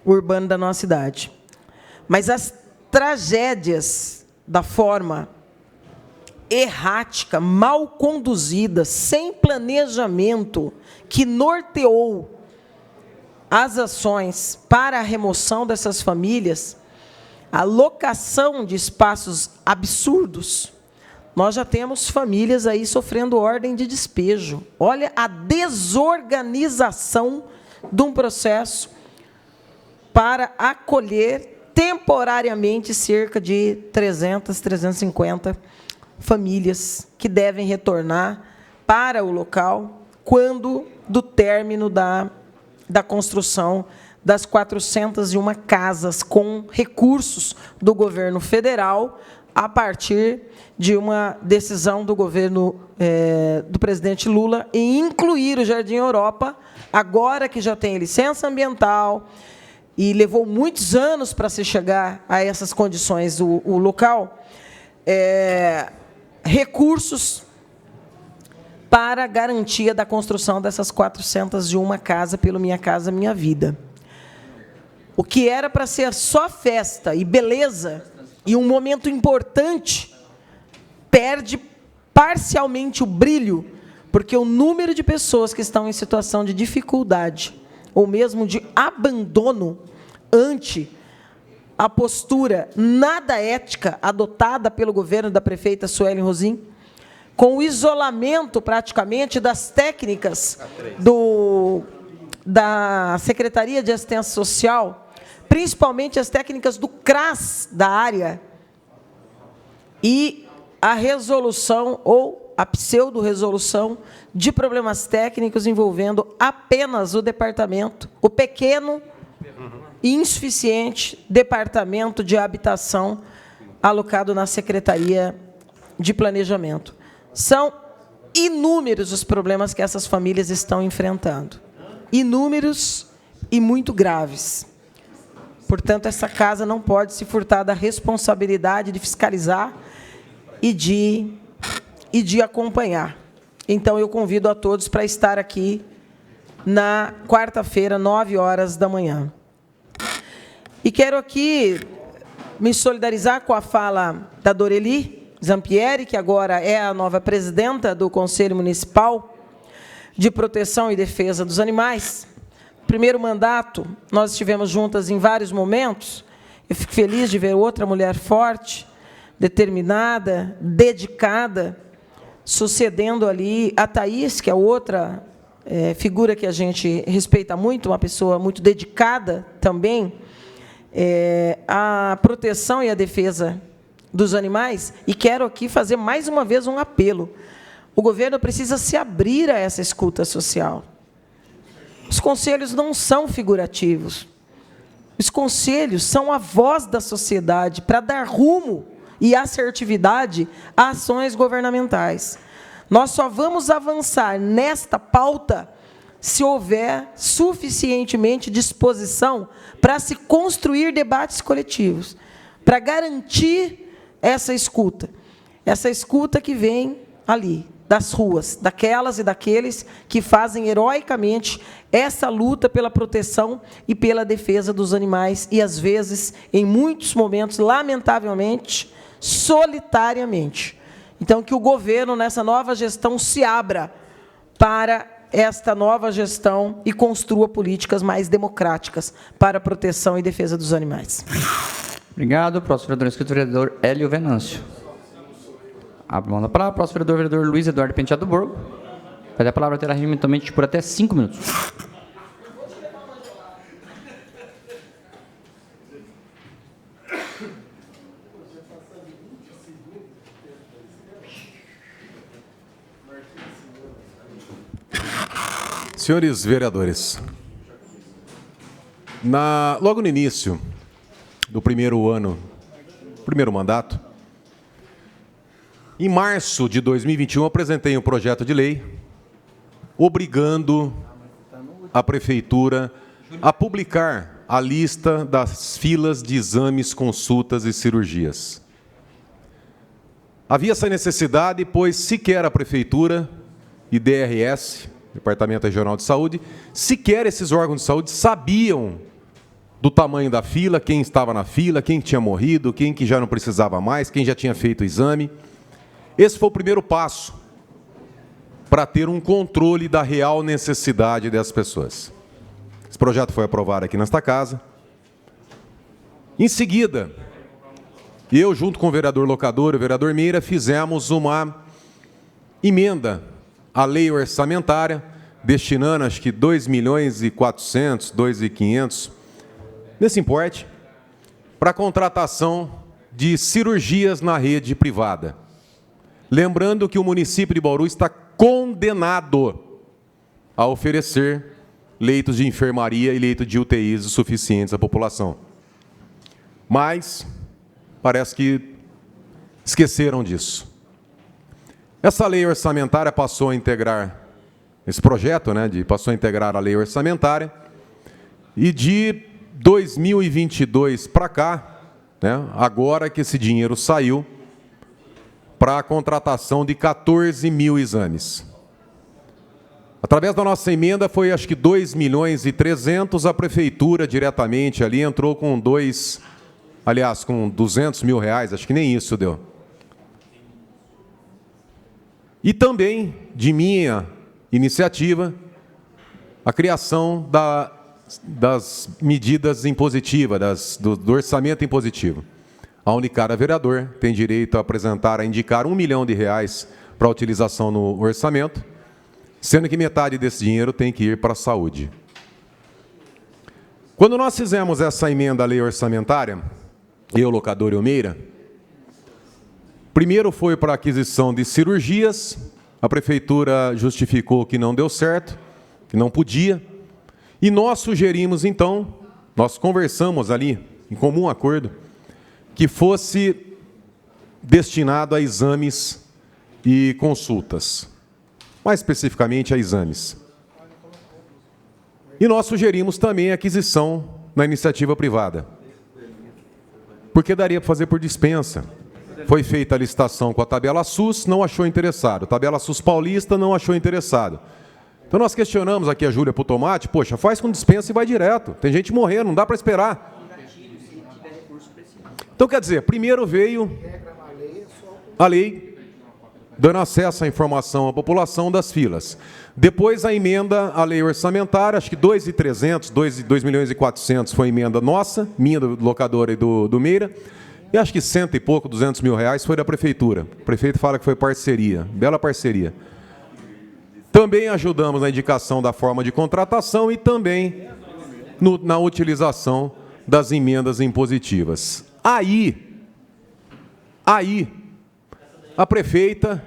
urbano da nossa cidade. Mas as tragédias da forma errática, mal conduzida, sem planejamento, que norteou as ações para a remoção dessas famílias, a locação de espaços absurdos, nós já temos famílias aí sofrendo ordem de despejo. Olha a desorganização de um processo para acolher temporariamente cerca de 300, 350 famílias que devem retornar para o local quando do término da construção das 401 casas com recursos do governo federal, a partir de uma decisão do governo do presidente Lula em incluir o Jardim Europa, agora que já tem licença ambiental, e levou muitos anos para se chegar a essas condições o local, recursos para a garantia da construção dessas 401 casas pelo Minha Casa Minha Vida. O que era para ser só festa e beleza, e um momento importante, perde parcialmente o brilho, porque o número de pessoas que estão em situação de dificuldade, ou mesmo de abandono, ante a postura nada ética adotada pelo governo da prefeita Suelen Rosim, com o isolamento, praticamente, das técnicas da Secretaria de Assistência Social, principalmente as técnicas do CRAS da área, e a resolução ou a pseudo-resolução de problemas técnicos envolvendo apenas o departamento, o pequeno e insuficiente Departamento de Habitação alocado na Secretaria de Planejamento. São inúmeros os problemas que essas famílias estão enfrentando. Inúmeros e muito graves. Portanto, essa casa não pode se furtar da responsabilidade de fiscalizar e de acompanhar. Então, eu convido a todos para estar aqui na quarta-feira, 9h. E quero aqui me solidarizar com a fala da Doreli Zampieri, que agora é a nova presidenta do Conselho Municipal de Proteção e Defesa dos Animais. Primeiro mandato, nós estivemos juntas em vários momentos. Eu fico feliz de ver outra mulher forte, determinada, dedicada, sucedendo ali a Thaís, que é outra figura que a gente respeita muito, uma pessoa muito dedicada também à proteção e à defesa dos animais. E quero aqui fazer mais uma vez um apelo. O governo precisa se abrir a essa escuta social. Os conselhos não são figurativos. Os conselhos são a voz da sociedade para dar rumo e assertividade a ações governamentais. Nós só vamos avançar nesta pauta se houver suficientemente disposição para se construir debates coletivos, para garantir essa escuta que vem ali, das ruas, daquelas e daqueles que fazem heroicamente essa luta pela proteção e pela defesa dos animais e, às vezes, em muitos momentos, lamentavelmente, solitariamente. Então, que o governo, nessa nova gestão, se abra para esta nova gestão e construa políticas mais democráticas para a proteção e defesa dos animais. Obrigado. Próximo vereador inscrito, vereador Hélio Venâncio. Abro mão da palavra. Próximo vereador Luiz Eduardo Penteado Borgo. A palavra terá regimentalmente por até 5 minutos. Senhores vereadores, logo no início do primeiro mandato, em março de 2021, apresentei um projeto de lei obrigando a Prefeitura a publicar a lista das filas de exames, consultas e cirurgias. Havia essa necessidade, pois sequer a Prefeitura e DRS, Departamento Regional de Saúde, sequer esses órgãos de saúde sabiam do tamanho da fila, quem estava na fila, quem tinha morrido, quem que já não precisava mais, quem já tinha feito o exame. Esse foi o primeiro passo para ter um controle da real necessidade das pessoas. Esse projeto foi aprovado aqui nesta casa. Em seguida, eu, junto com o vereador Locador e o vereador Meira, fizemos uma emenda à lei orçamentária, destinando, acho que 2.400.000, 2.500.000, nesse importe, para a contratação de cirurgias na rede privada. Lembrando que o município de Bauru está condenado a oferecer leitos de enfermaria e leitos de UTIs suficientes à população. Mas parece que esqueceram disso. Essa lei orçamentária passou a integrar, esse projeto, passou a integrar a lei orçamentária, e de 2022 para cá, agora que esse dinheiro saiu, para a contratação de 14.000 exames. Através da nossa emenda foi, acho que 2.300.000, a Prefeitura diretamente ali entrou com com R$200.000, acho que nem isso deu. E também, de minha iniciativa, a criação das medidas impositivas, do orçamento impositivo, onde cada vereador tem direito a indicar R$1 milhão para a utilização no orçamento, sendo que metade desse dinheiro tem que ir para a saúde. Quando nós fizemos essa emenda à lei orçamentária, eu, Locador e o Meira, Primeiro foi para a aquisição de cirurgias, a prefeitura justificou que não deu certo, que não podia, e nós sugerimos então, nós conversamos ali, em comum acordo, que fosse destinado a exames e consultas, mais especificamente a exames. E nós sugerimos também a aquisição na iniciativa privada, porque daria para fazer por dispensa. Foi feita a licitação com a tabela SUS, não achou interessado. Tabela SUS paulista não achou interessado. Então nós questionamos aqui a Júlia Putomati, poxa, faz com dispensa e vai direto. Tem gente morrendo, não dá para esperar. Então, quer dizer, primeiro veio a lei dando acesso à informação à população das filas. Depois a emenda à lei orçamentária, acho que 2.300, 2.400.000 foi a emenda nossa, minha do locador e do Meira, e acho que 100 e pouco, 200 mil reais foi da prefeitura. O prefeito fala que foi parceria, bela parceria. Também ajudamos na indicação da forma de contratação e também na utilização das emendas impositivas. Aí, a prefeita,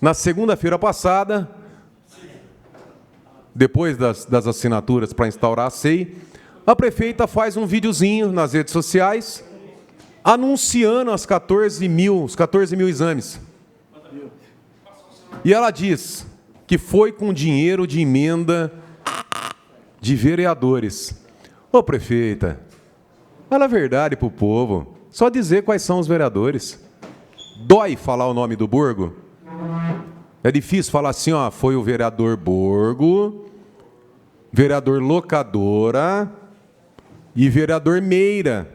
na segunda-feira passada, depois das assinaturas para instaurar a SEI, a prefeita faz um videozinho nas redes sociais, anunciando os 14 mil exames. E ela diz que foi com dinheiro de emenda de vereadores. Ô, prefeita, fala a verdade para o povo. Só dizer quais são os vereadores. Dói falar o nome do Borgo? É difícil falar assim, ó, foi o vereador Borgo, vereador Locadora e vereador Meira,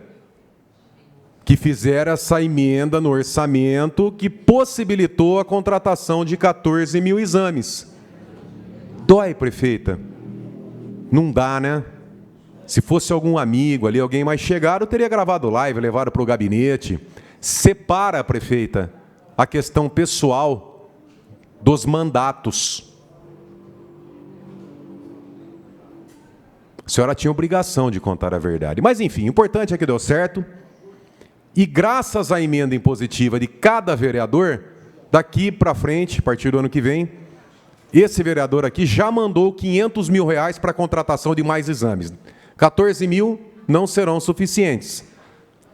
que fizeram essa emenda no orçamento que possibilitou a contratação de 14 mil exames. Dói, prefeita? Não dá, né? Se fosse algum amigo ali, alguém mais chegado, eu teria gravado live, levado para o gabinete. Separa, prefeita, a questão pessoal dos mandatos. A senhora tinha obrigação de contar a verdade. Mas, enfim, o importante é que deu certo. E graças à emenda impositiva de cada vereador, daqui para frente, a partir do ano que vem, esse vereador aqui já mandou 500 mil reais para a contratação de mais exames. 14 mil não serão suficientes.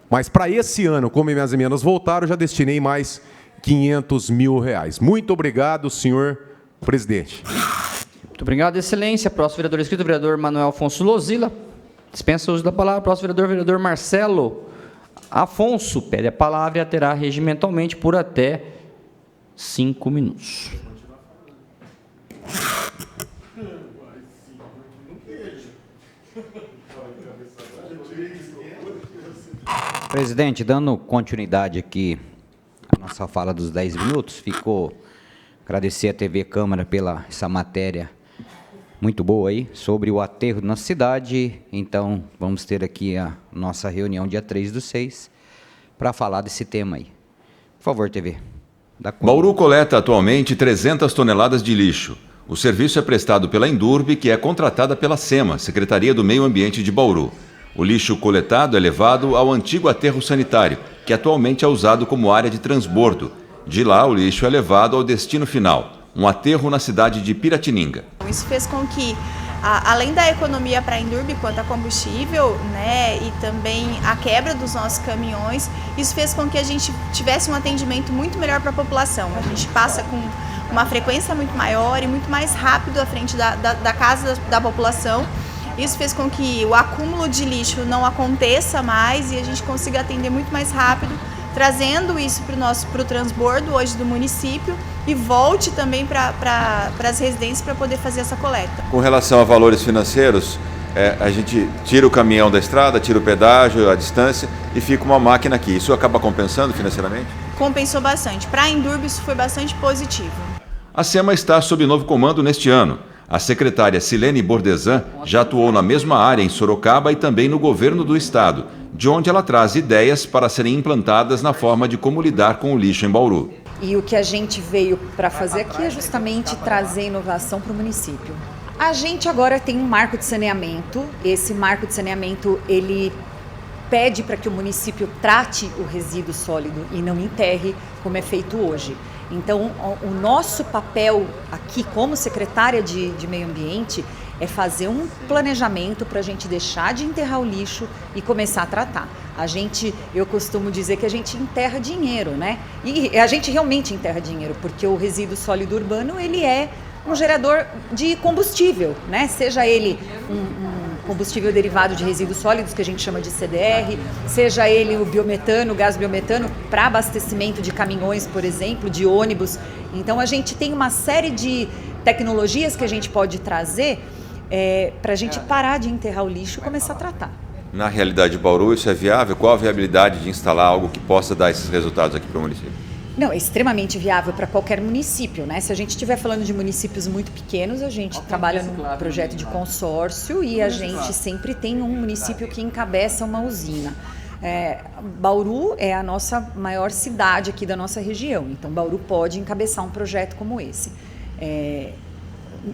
Mas para esse ano, como minhas emendas voltaram, eu já destinei mais 500 mil reais. Muito obrigado, senhor presidente. Muito obrigado, excelência. Próximo vereador inscrito, vereador Manuel Afonso Lozila. Dispensa o uso da palavra. Próximo vereador Marcelo Afonso. Pede a palavra e a terá regimentalmente por até 5 minutos. Presidente, dando continuidade aqui à nossa fala dos 10 minutos, agradecer à TV Câmara pela essa matéria muito boa aí, sobre o aterro na cidade. Então, vamos ter aqui a nossa reunião dia 3/6 para falar desse tema aí. Por favor, TV. Bauru coleta atualmente 300 toneladas de lixo. O serviço é prestado pela Indurb, que é contratada pela SEMA, Secretaria do Meio Ambiente de Bauru. O lixo coletado é levado ao antigo aterro sanitário, que atualmente é usado como área de transbordo. De lá, o lixo é levado ao destino final, um aterro na cidade de Piratininga. Isso fez com que, além da economia para a Indurb quanto a combustível, né, e também a quebra dos nossos caminhões, isso fez com que a gente tivesse um atendimento muito melhor para a população. A gente passa com uma frequência muito maior e muito mais rápido à frente da casa da população. Isso fez com que o acúmulo de lixo não aconteça mais e a gente consiga atender muito mais rápido, trazendo isso para o transbordo hoje do município e volte também para as residências para poder fazer essa coleta. Com relação a valores financeiros, a gente tira o caminhão da estrada, tira o pedágio, a distância e fica uma máquina aqui. Isso acaba compensando financeiramente? Compensou bastante. Para a Indurb isso foi bastante positivo. A SEMA está sob novo comando neste ano. A secretária Silene Bordesan já atuou na mesma área em Sorocaba e também no governo do estado, de onde ela traz ideias para serem implantadas na forma de como lidar com o lixo em Bauru. E o que a gente veio para fazer aqui é justamente trazer inovação para o município. A gente agora tem um marco de saneamento. Esse marco de saneamento, ele pede para que o município trate o resíduo sólido e não enterre, como é feito hoje. Então, o nosso papel aqui, como secretária de Meio Ambiente, é fazer um planejamento para a gente deixar de enterrar o lixo e começar a tratar. Eu costumo dizer que a gente enterra dinheiro, né? E a gente realmente enterra dinheiro, porque o resíduo sólido urbano, ele é um gerador de combustível, né? Seja ele um combustível derivado de resíduos sólidos, que a gente chama de CDR, seja ele o biometano, o gás biometano, para abastecimento de caminhões, por exemplo, de ônibus. Então, a gente tem uma série de tecnologias que a gente pode trazer para a gente parar de enterrar o lixo e começar a tratar. Na realidade de Bauru, isso é viável? Qual a viabilidade de instalar algo que possa dar esses resultados aqui para o município? Não, é extremamente viável para qualquer município, né? Se a gente estiver falando de municípios muito pequenos, a gente trabalha num projeto de consórcio e a gente sempre tem um município que encabeça uma usina. Bauru é a nossa maior cidade aqui da nossa região, então Bauru pode encabeçar um projeto como esse.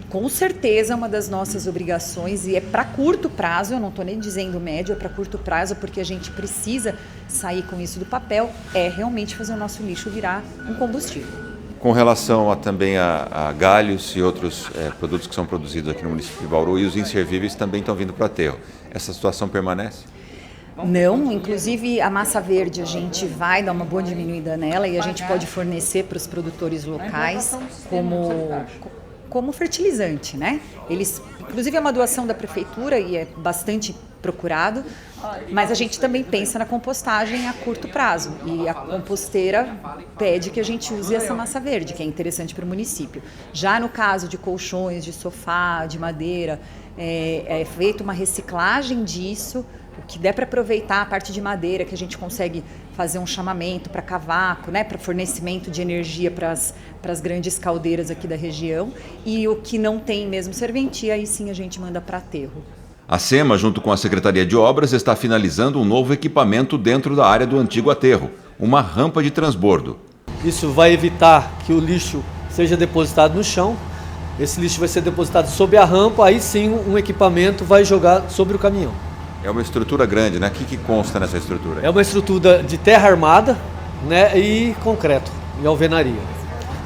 Com certeza, uma das nossas obrigações, e é para curto prazo, eu não estou nem dizendo médio, é para curto prazo, porque a gente precisa sair com isso do papel, é realmente fazer o nosso lixo virar um combustível. Com relação também a galhos e outros produtos que são produzidos aqui no município de Bauru, e os inservíveis também estão vindo para aterro. Essa situação permanece? Não, inclusive a massa verde a gente vai dar uma boa diminuída nela e a gente pode fornecer para os produtores locais como fertilizante, né? Inclusive é uma doação da prefeitura e é bastante procurado, mas a gente também pensa na compostagem a curto prazo e a composteira pede que a gente use essa massa verde, que é interessante para o município. Já no caso de colchões, de sofá, de madeira, é feita uma reciclagem disso, o que der para aproveitar a parte de madeira, que a gente consegue fazer um chamamento para cavaco, né, para fornecimento de energia para as grandes caldeiras aqui da região, e o que não tem mesmo serventia, aí sim a gente manda para aterro. A SEMA, junto com a Secretaria de Obras, está finalizando um novo equipamento dentro da área do antigo aterro, uma rampa de transbordo. Isso vai evitar que o lixo seja depositado no chão, esse lixo vai ser depositado sob a rampa, aí sim um equipamento vai jogar sobre o caminhão. É uma estrutura grande, né? O que consta nessa estrutura? É uma estrutura de terra armada, né, e concreto, e alvenaria.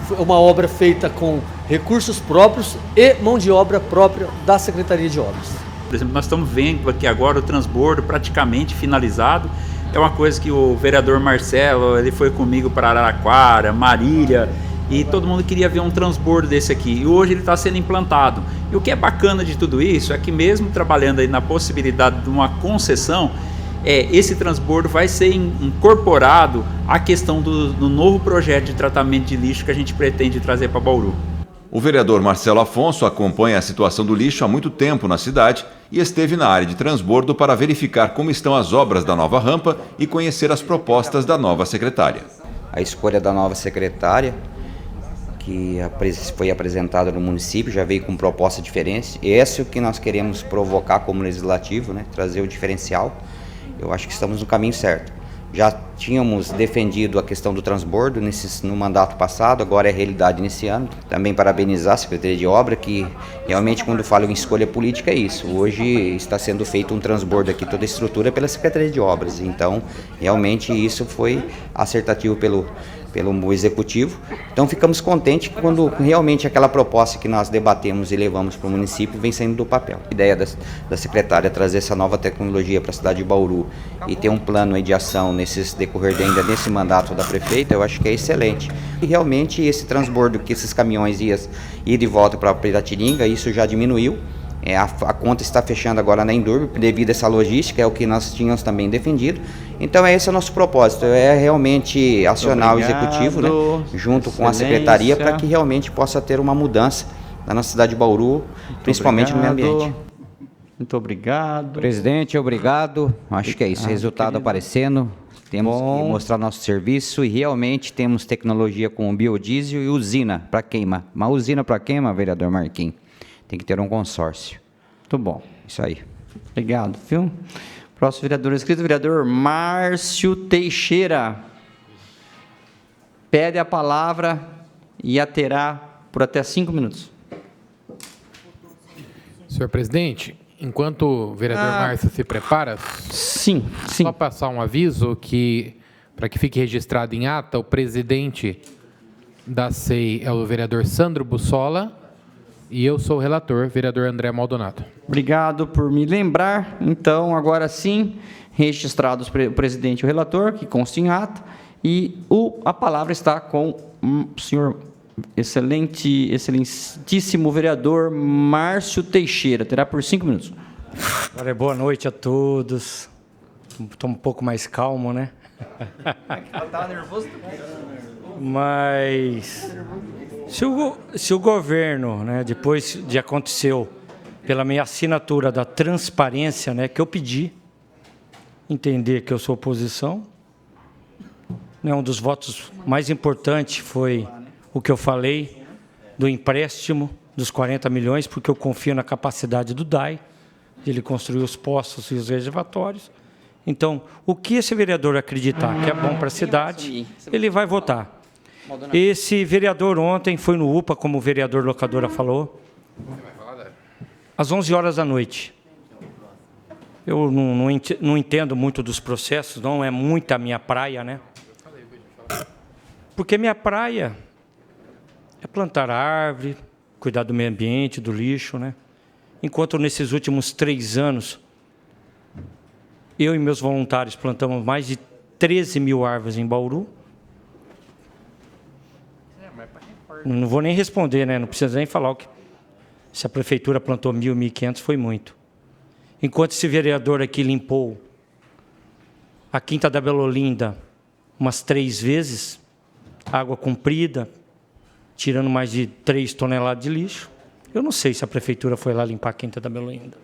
É uma obra feita com recursos próprios e mão de obra própria da Secretaria de Obras. Por exemplo, nós estamos vendo aqui agora o transbordo praticamente finalizado. É uma coisa que o vereador Marcelo, ele foi comigo para Araraquara, Marília, e todo mundo queria ver um transbordo desse aqui. E hoje ele está sendo implantado. E o que é bacana de tudo isso é que mesmo trabalhando aí na possibilidade de uma concessão, esse transbordo vai ser incorporado à questão do novo projeto de tratamento de lixo que a gente pretende trazer para Bauru. O vereador Marcelo Afonso acompanha a situação do lixo há muito tempo na cidade e esteve na área de transbordo para verificar como estão as obras da nova rampa e conhecer as propostas da nova secretária. A escolha da nova secretária, que foi apresentada no município, já veio com proposta diferente. Esse é o que nós queremos provocar como legislativo, né? Trazer o diferencial. Eu acho que estamos no caminho certo. Já tínhamos defendido a questão do transbordo no mandato passado, agora é realidade nesse ano. Também parabenizar a Secretaria de Obra, que realmente quando falo em escolha política é isso. Hoje está sendo feito um transbordo aqui, toda a estrutura pela Secretaria de Obras. Então, realmente isso foi acertativo pelo Executivo. Então ficamos contentes quando realmente aquela proposta que nós debatemos e levamos para o município vem saindo do papel. A ideia da secretária é trazer essa nova tecnologia para a cidade de Bauru e ter um plano de ação decorrer ainda nesse mandato da prefeita, eu acho que é excelente. E realmente esse transbordo que esses caminhões iam ir de volta para Piratininga, isso já diminuiu. A conta está fechando agora na Endurbe devido a essa logística, é o que nós tínhamos também defendido. Então esse é o nosso propósito, é realmente acionar o Executivo, né, junto com a Secretaria, para que realmente possa ter uma mudança na nossa cidade de Bauru, principalmente no meio ambiente. Muito obrigado. Presidente, obrigado. Acho que é isso, resultado aparecendo. Temos que mostrar nosso serviço e realmente temos tecnologia com biodiesel e usina para queima. Uma usina para queima, vereador Marquinhos, tem que ter um consórcio. Muito bom. Isso aí. Obrigado, viu? Próximo vereador inscrito, vereador Márcio Teixeira. Pede a palavra e a terá por até 5 minutos. Senhor presidente, Enquanto o vereador Márcio se prepara, sim. Só passar um aviso que, para que fique registrado em ata, o presidente da SEI é o vereador Sandro Bussola e eu sou o relator, vereador André Maldonado. Obrigado por me lembrar. Então, agora sim, registrados o presidente e o relator, que consta em ata, e a palavra está com o senhor excelentíssimo vereador Márcio Teixeira. Terá por 5 minutos. Olha, boa noite a todos. Estou um pouco mais calmo, né? Estava nervoso? Mas se o governo, né, depois de aconteceu, pela minha assinatura da transparência, né, que eu pedi, entender que eu sou oposição, né, um dos votos mais importantes foi o que eu falei do empréstimo dos 40 milhões, porque eu confio na capacidade do DAI, de ele construir os poços e os reservatórios. Então, o que esse vereador acreditar que é bom para a cidade, ele vai votar. Esse vereador ontem foi no UPA, como o vereador Locadora falou, às 11 horas da noite. Eu não entendo muito dos processos, não é muito a minha praia, né? Porque minha praia é plantar árvore, cuidar do meio ambiente, do lixo, né? Enquanto nesses últimos 3 anos, eu e meus voluntários plantamos mais de 13 mil árvores em Bauru. Não vou nem responder, né? Não precisa nem falar o que. Se a prefeitura plantou 1.000, 1.500, foi muito. Enquanto esse vereador aqui limpou a Quinta da Bela Olinda umas 3 vezes, água comprida, tirando mais de 3 toneladas de lixo, eu não sei se a prefeitura foi lá limpar a Quinta da Bela Olinda.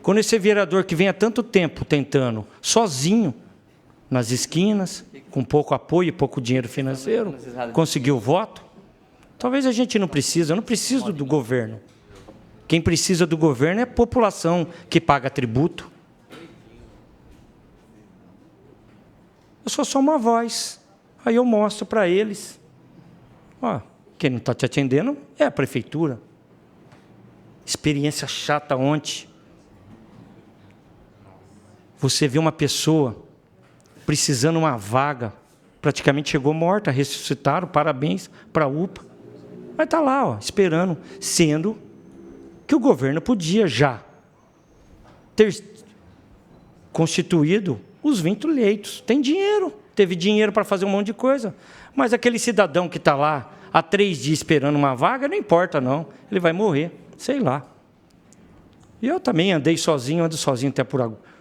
Quando esse vereador que vem há tanto tempo tentando, sozinho, nas esquinas, com pouco apoio e pouco dinheiro financeiro, conseguiu voto, talvez a gente não precise, eu não preciso do governo. Quem precisa do governo é a população que paga tributo. Eu sou só uma voz. Aí eu mostro para eles. Ó, quem não está te atendendo é a prefeitura. Experiência chata ontem. Você vê uma pessoa precisando de uma vaga, praticamente chegou morta, ressuscitaram, parabéns para a UPA. Mas está lá, ó, esperando, sendo que o governo podia já ter constituído os 20 leitos. Tem dinheiro, teve dinheiro para fazer um monte de coisa. Mas aquele cidadão que está lá há 3 dias esperando uma vaga, não importa não, ele vai morrer, sei lá. E eu também andei sozinho, ando sozinho até por agora.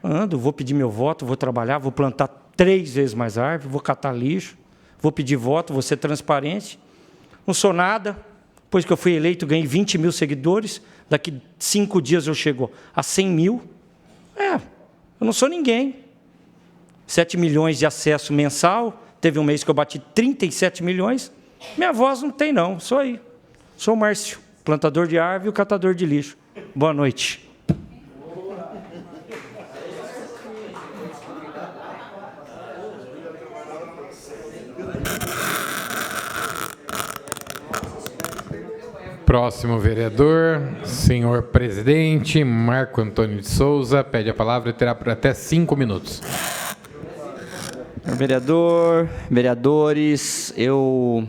Ando, vou pedir meu voto, vou trabalhar, vou plantar 3 vezes mais árvore, vou catar lixo, vou pedir voto, vou ser transparente. Não sou nada, depois que eu fui eleito, ganhei 20 mil seguidores, daqui 5 dias eu chego a 100 mil. Eu não sou ninguém. 7 milhões de acesso mensal, teve um mês que eu bati 37 milhões, minha voz não tem não, sou aí. Sou o Márcio, plantador de árvore e o catador de lixo. Boa noite. Próximo vereador, senhor presidente Marco Antônio de Souza, pede a palavra e terá por até 5 minutos. Vereador, vereadores, eu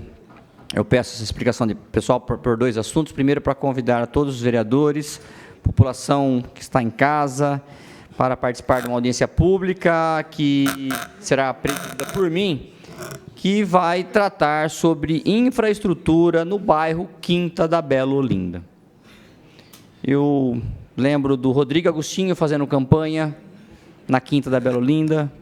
peço essa explicação de pessoal por 2 assuntos. Primeiro, para convidar a todos os vereadores, população que está em casa, para participar de uma audiência pública que será presidida por mim, que vai tratar sobre infraestrutura no bairro Quinta da Bela Olinda. Eu lembro do Rodrigo Agostinho fazendo campanha na Quinta da Bela Olinda.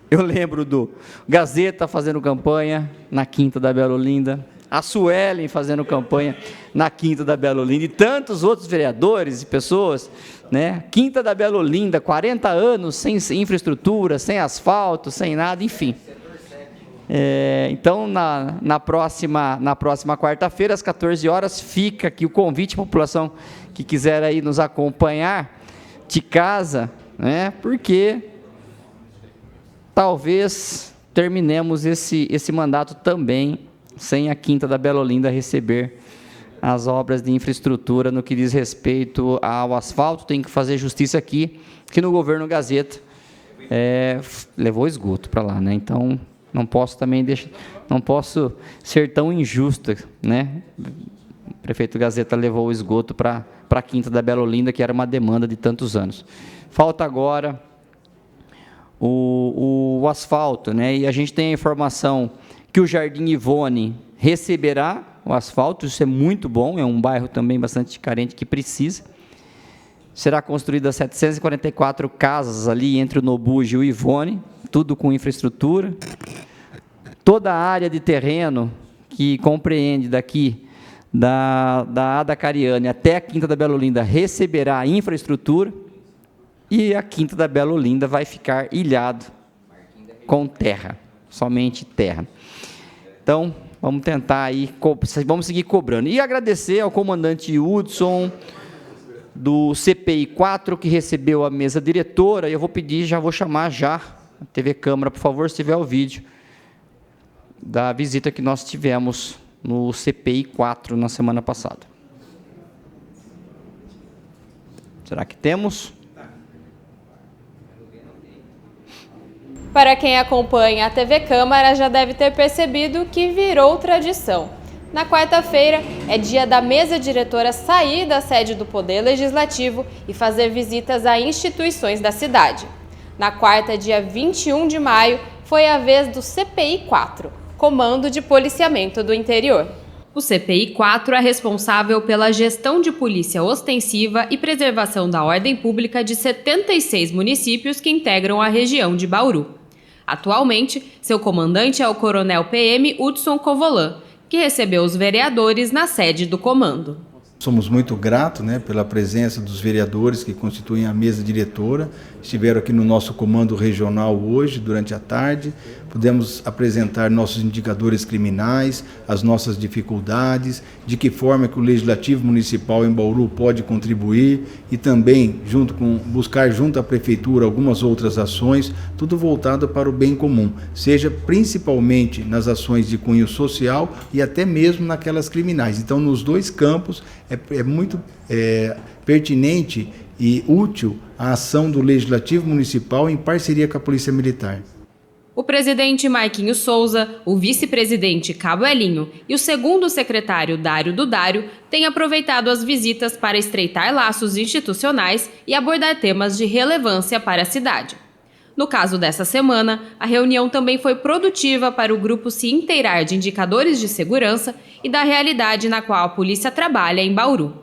Eu lembro do Gazeta fazendo campanha na Quinta da Bela Olinda. A Suelen fazendo campanha na Quinta da Bela Olinda. E tantos outros vereadores e pessoas, né? Quinta da Bela Olinda, 40 anos sem infraestrutura, sem asfalto, sem nada, enfim. Então, na próxima quarta-feira, às 14 horas, fica aqui o convite à população que quiser aí nos acompanhar de casa, né? Porque talvez terminemos esse mandato também sem a Quinta da Bela Olinda receber as obras de infraestrutura no que diz respeito ao asfalto. Tem que fazer justiça aqui, que no governo Gazeta levou esgoto para lá, né? Então não posso também não posso ser tão injusto, né? O prefeito Gazeta levou o esgoto para a Quinta da Bela Olinda, que era uma demanda de tantos anos. Falta agora o asfalto, né? E a gente tem a informação que o Jardim Ivone receberá o asfalto. Isso é muito bom, é um bairro também bastante carente que precisa. Será construídas 744 casas ali entre o Nobuge e o Ivone, tudo com infraestrutura. Toda a área de terreno que compreende daqui da Ada Cariani até a Quinta da Bela Olinda receberá infraestrutura, e a Quinta da Bela Olinda vai ficar ilhado com terra, somente terra. Então, vamos tentar aí, vamos seguir cobrando. E agradecer ao comandante Hudson, do CPI 4, que recebeu a mesa diretora. E eu vou pedir, já vou chamar já a TV Câmara, por favor, se tiver o vídeo da visita que nós tivemos no CPI 4 na semana passada. Será que temos? Para quem acompanha a TV Câmara, já deve ter percebido que virou tradição. Na quarta-feira, é dia da mesa diretora sair da sede do Poder Legislativo e fazer visitas a instituições da cidade. Na quarta, dia 21 de maio, foi a vez do CPI 4, Comando de Policiamento do Interior. O CPI 4 é responsável pela gestão de polícia ostensiva e preservação da ordem pública de 76 municípios que integram a região de Bauru. Atualmente, seu comandante é o coronel PM Hudson Covolan, que recebeu os vereadores na sede do comando. Somos muito gratos, né, pela presença dos vereadores que constituem a mesa diretora. Estiveram aqui no nosso comando regional hoje, durante a tarde. Pudemos apresentar nossos indicadores criminais, as nossas dificuldades, de que forma que o Legislativo Municipal em Bauru pode contribuir e também buscar junto à Prefeitura algumas outras ações, tudo voltado para o bem comum, seja principalmente nas ações de cunho social e até mesmo naquelas criminais. Então, nos dois campos, é muito pertinente e útil a ação do Legislativo Municipal em parceria com a Polícia Militar. O presidente Marquinhos Souza, o vice-presidente Cabo Elinho e o segundo secretário Dário Dudário têm aproveitado as visitas para estreitar laços institucionais e abordar temas de relevância para a cidade. No caso dessa semana, a reunião também foi produtiva para o grupo se inteirar de indicadores de segurança e da realidade na qual a polícia trabalha em Bauru.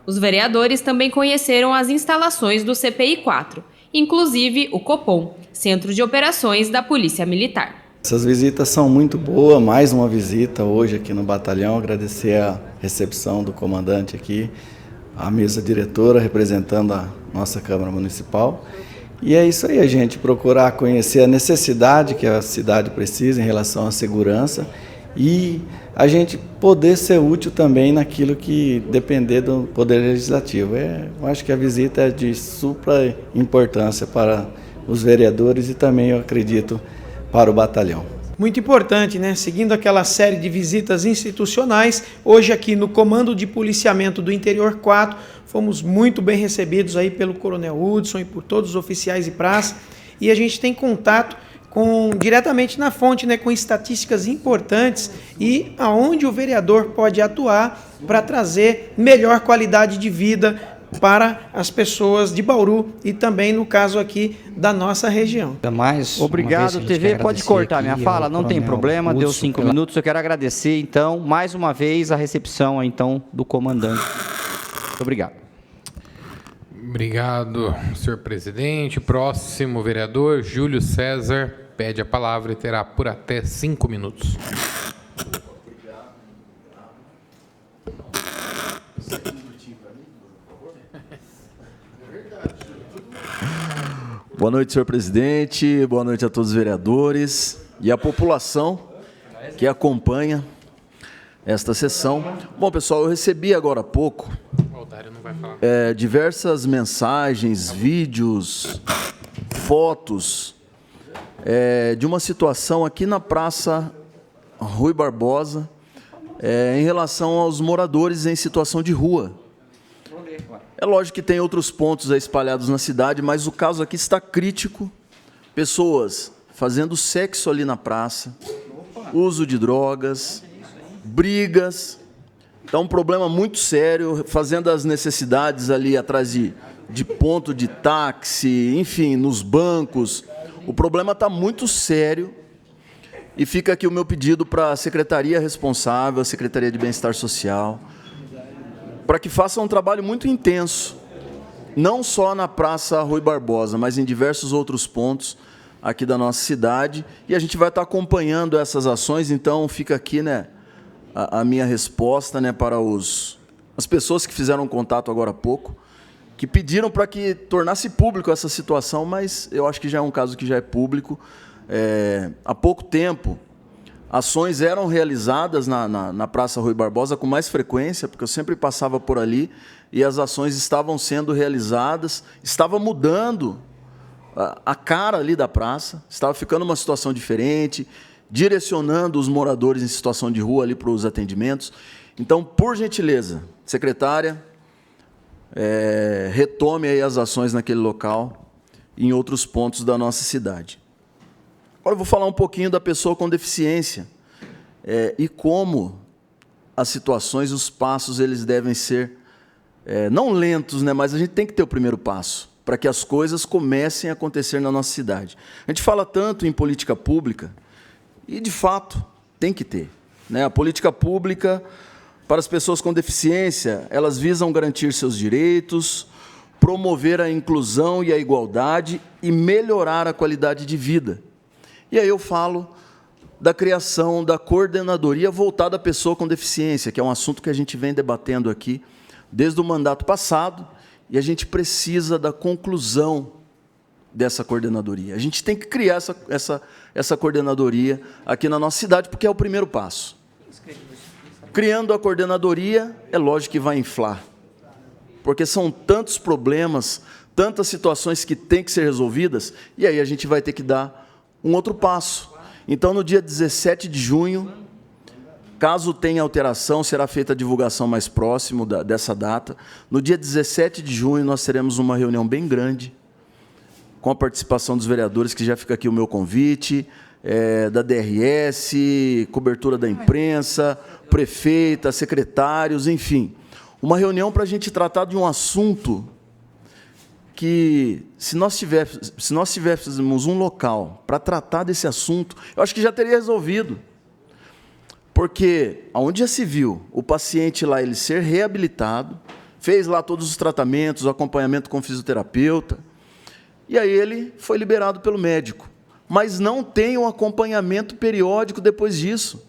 Os vereadores também conheceram as instalações do CPI 4, inclusive o Copom, Centro de Operações da Polícia Militar. Essas visitas são muito boas, mais uma visita hoje aqui no batalhão, agradecer a recepção do comandante aqui, a mesa diretora representando a nossa Câmara Municipal. E é isso aí, a gente procurar conhecer a necessidade que a cidade precisa em relação à segurança e a gente poder ser útil também naquilo que depender do Poder Legislativo. Eu acho que a visita é de supra importância para os vereadores e também, eu acredito, para o batalhão. Muito importante, né? Seguindo aquela série de visitas institucionais, hoje aqui no Comando de Policiamento do Interior 4, fomos muito bem recebidos aí pelo Coronel Hudson e por todos os oficiais e praças, e a gente tem contato diretamente na fonte, né, com estatísticas importantes e aonde o vereador pode atuar para trazer melhor qualidade de vida para as pessoas de Bauru e também, no caso aqui, da nossa região. Obrigado, TV. Pode cortar minha fala, não tem problema, deu 5 minutos. Eu quero agradecer, então, mais uma vez, a recepção então, do comandante. Muito obrigado. Obrigado, senhor presidente. Próximo vereador, Júlio César, pede a palavra e terá por até 5 minutos. Boa noite, senhor presidente. Boa noite a todos os vereadores e a população que acompanha esta sessão. Bom, pessoal, eu recebi agora há pouco diversas mensagens, vídeos, fotos de uma situação aqui na Praça Rui Barbosa, em relação aos moradores em situação de rua. É lógico que tem outros pontos aí espalhados na cidade, mas o caso aqui está crítico. Pessoas fazendo sexo ali na praça, uso de drogas, brigas. Então, um problema muito sério, fazendo as necessidades ali atrás de ponto de táxi, enfim, nos bancos. O problema está muito sério. E fica aqui o meu pedido para a secretaria responsável, a Secretaria de Bem-Estar Social, para que faça um trabalho muito intenso, não só na Praça Rui Barbosa, mas em diversos outros pontos aqui da nossa cidade. E a gente vai estar acompanhando essas ações, então fica aqui, né, a minha resposta, né, para as pessoas que fizeram contato agora há pouco, que pediram para que tornasse público essa situação, mas eu acho que já é um caso que já é público. Há pouco tempo, ações eram realizadas na Praça Rui Barbosa com mais frequência, porque eu sempre passava por ali, e as ações estavam sendo realizadas, estava mudando a cara ali da praça, estava ficando uma situação diferente, direcionando os moradores em situação de rua ali para os atendimentos. Então, por gentileza, secretária, retome aí as ações naquele local e em outros pontos da nossa cidade. Agora eu vou falar um pouquinho da pessoa com deficiência e como as situações, os passos, eles devem ser, não lentos, né, mas a gente tem que ter o primeiro passo para que as coisas comecem a acontecer na nossa cidade. A gente fala tanto em política pública e, de fato, tem que ter, né? A política pública para as pessoas com deficiência, elas visam garantir seus direitos, promover a inclusão e a igualdade e melhorar a qualidade de vida. E aí eu falo da criação da coordenadoria voltada à pessoa com deficiência, que é um assunto que a gente vem debatendo aqui desde o mandato passado, e a gente precisa da conclusão dessa coordenadoria. A gente tem que criar essa coordenadoria aqui na nossa cidade, porque é o primeiro passo. Criando a coordenadoria, é lógico que vai inflar, porque são tantos problemas, tantas situações que têm que ser resolvidas, e aí a gente vai ter que dar um outro passo. Então, no dia 17 de junho, caso tenha alteração, será feita a divulgação mais próximo dessa data. No dia 17 de junho, nós teremos uma reunião bem grande, com a participação dos vereadores, que já fica aqui o meu convite, da DRS, cobertura da imprensa, prefeita, secretários, enfim. Uma reunião para a gente tratar de um assunto que, se nós tivéssemos um local para tratar desse assunto, eu acho que já teria resolvido. Porque, onde já se viu o paciente lá ele ser reabilitado, fez lá todos os tratamentos, o acompanhamento com o fisioterapeuta, e aí ele foi liberado pelo médico, mas não tem um acompanhamento periódico depois disso.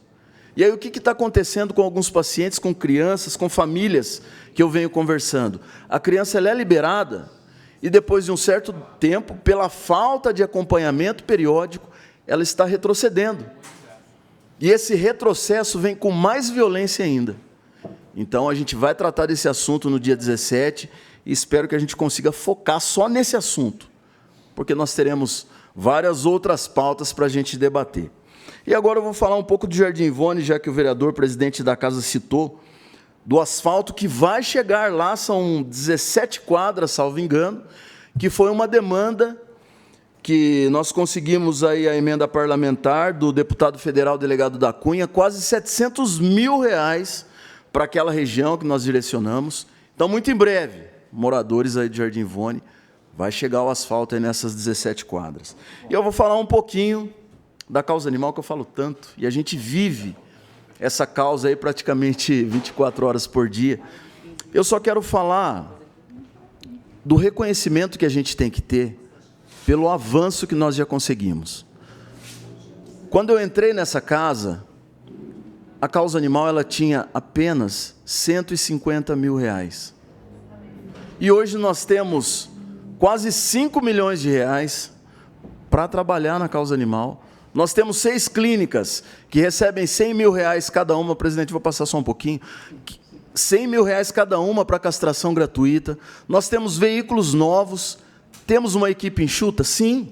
E aí o que está acontecendo com alguns pacientes, com crianças, com famílias que eu venho conversando? A criança ela é liberada, e depois de um certo tempo, pela falta de acompanhamento periódico, ela está retrocedendo. E esse retrocesso vem com mais violência ainda. Então, a gente vai tratar desse assunto no dia 17 e espero que a gente consiga focar só nesse assunto, porque nós teremos várias outras pautas para a gente debater. E agora eu vou falar um pouco do Jardim Ivone, já que o vereador, presidente da casa, citou, do asfalto que vai chegar lá, são 17 quadras, salvo engano, que foi uma demanda que nós conseguimos aí a emenda parlamentar do deputado federal delegado da Cunha, quase R$700 mil para aquela região que nós direcionamos. Então, muito em breve, moradores aí de Jardim Ivone, vai chegar o asfalto aí nessas 17 quadras. E eu vou falar um pouquinho da causa animal, que eu falo tanto, e a gente vive essa causa aí praticamente 24 horas por dia. Eu só quero falar do reconhecimento que a gente tem que ter pelo avanço que nós já conseguimos. Quando eu entrei nessa casa, a causa animal ela tinha apenas R$150 mil. E hoje nós temos quase R$5 milhões para trabalhar na causa animal. Nós temos 6 clínicas que recebem R$100 mil cada uma. Presidente, vou passar só um pouquinho. R$100 mil cada uma para castração gratuita. Nós temos veículos novos. Temos uma equipe enxuta? Sim.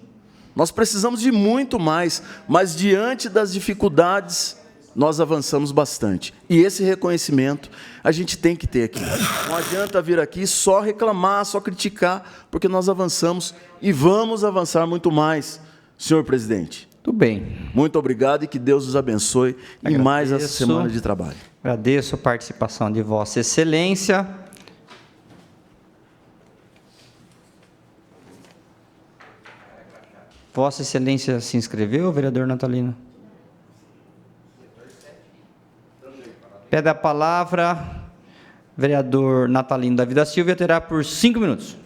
Nós precisamos de muito mais. Mas, diante das dificuldades nós avançamos bastante. E esse reconhecimento a gente tem que ter aqui. Não adianta vir aqui só reclamar, só criticar, porque nós avançamos e vamos avançar muito mais, senhor presidente. Tudo bem. Muito obrigado e que Deus os abençoe em mais essa semana de trabalho. Agradeço a participação de Vossa Excelência. Vossa Excelência se inscreveu, vereador Natalino? Pede a palavra, vereador Natalino Davi da Silva, terá por 5 minutos.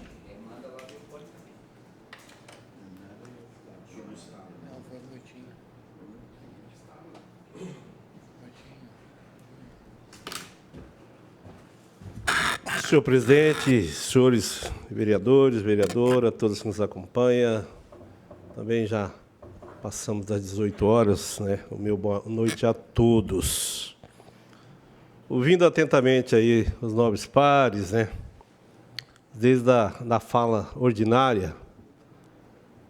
Senhor presidente, senhores vereadores, vereadora, todos que nos acompanham, também já passamos das 18 horas, né? O meu boa noite a todos. Ouvindo atentamente aí os nobres pares, né? Desde a fala ordinária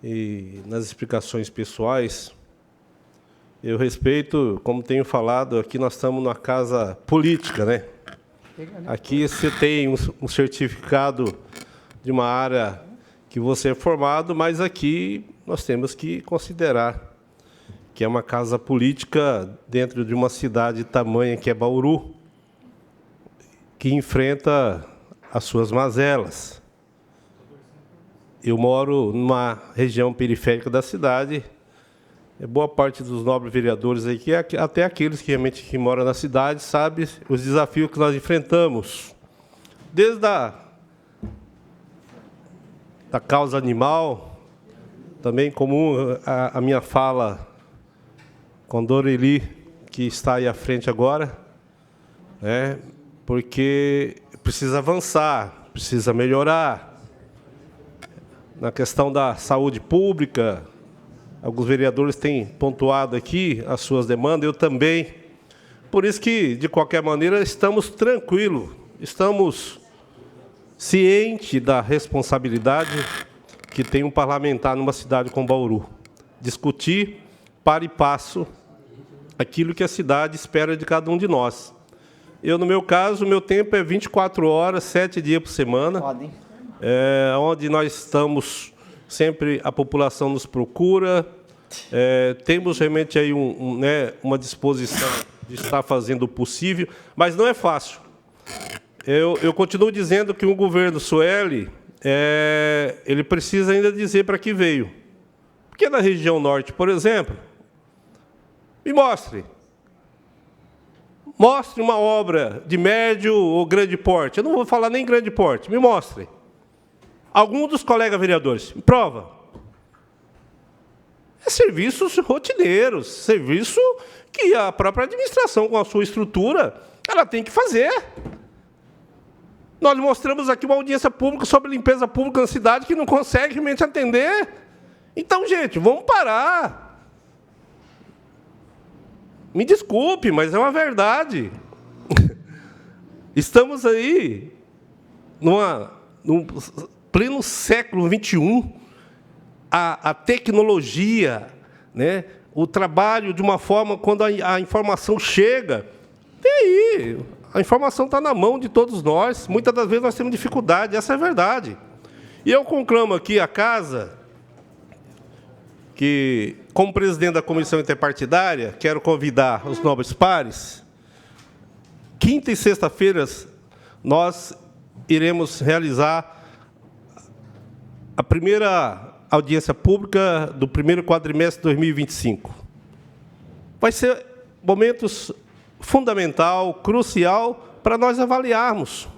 e nas explicações pessoais, eu respeito, como tenho falado, aqui nós estamos numa casa política, né? Aqui você tem um certificado de uma área que você é formado, mas aqui nós temos que considerar que é uma casa política dentro de uma cidade tamanha que é Bauru, que enfrenta as suas mazelas. Eu moro numa região periférica da cidade. Boa parte dos nobres vereadores aqui, até aqueles que realmente que moram na cidade, sabem os desafios que nós enfrentamos. Desde da causa animal, também comum a minha fala com Doreli, que está aí à frente agora, né, porque precisa avançar, precisa melhorar. Na questão da saúde pública, alguns vereadores têm pontuado aqui as suas demandas, eu também. Por isso que, de qualquer maneira, estamos tranquilos, estamos cientes da responsabilidade que tem um parlamentar numa cidade como Bauru. Discutir, para e passo, aquilo que a cidade espera de cada um de nós. Eu, no meu caso, o meu tempo é 24 horas, 7 dias por semana, onde nós estamos... Sempre a população nos procura, temos realmente aí uma disposição de estar fazendo o possível, mas não é fácil. Eu continuo dizendo que o governo Sueli, ele precisa ainda dizer para que veio. Porque na região norte, por exemplo, me mostre uma obra de médio ou grande porte. Eu não vou falar nem grande porte, me mostre. Algum dos colegas vereadores, prova. É serviços rotineiros, serviço que a própria administração, com a sua estrutura, ela tem que fazer. Nós mostramos aqui uma audiência pública sobre limpeza pública na cidade que não consegue realmente atender. Então, gente, vamos parar. Me desculpe, mas é uma verdade. Estamos aí num pleno século XXI, a tecnologia, né, o trabalho de uma forma, quando a informação chega, tem aí, a informação está na mão de todos nós, muitas das vezes nós temos dificuldade, essa é a verdade. E eu conclamo aqui a casa, que, como presidente da Comissão Interpartidária, quero convidar os nobres pares, quinta e sexta-feiras, nós iremos realizar a primeira audiência pública do primeiro quadrimestre de 2025. Vai ser momentos fundamental, crucial, para nós avaliarmos,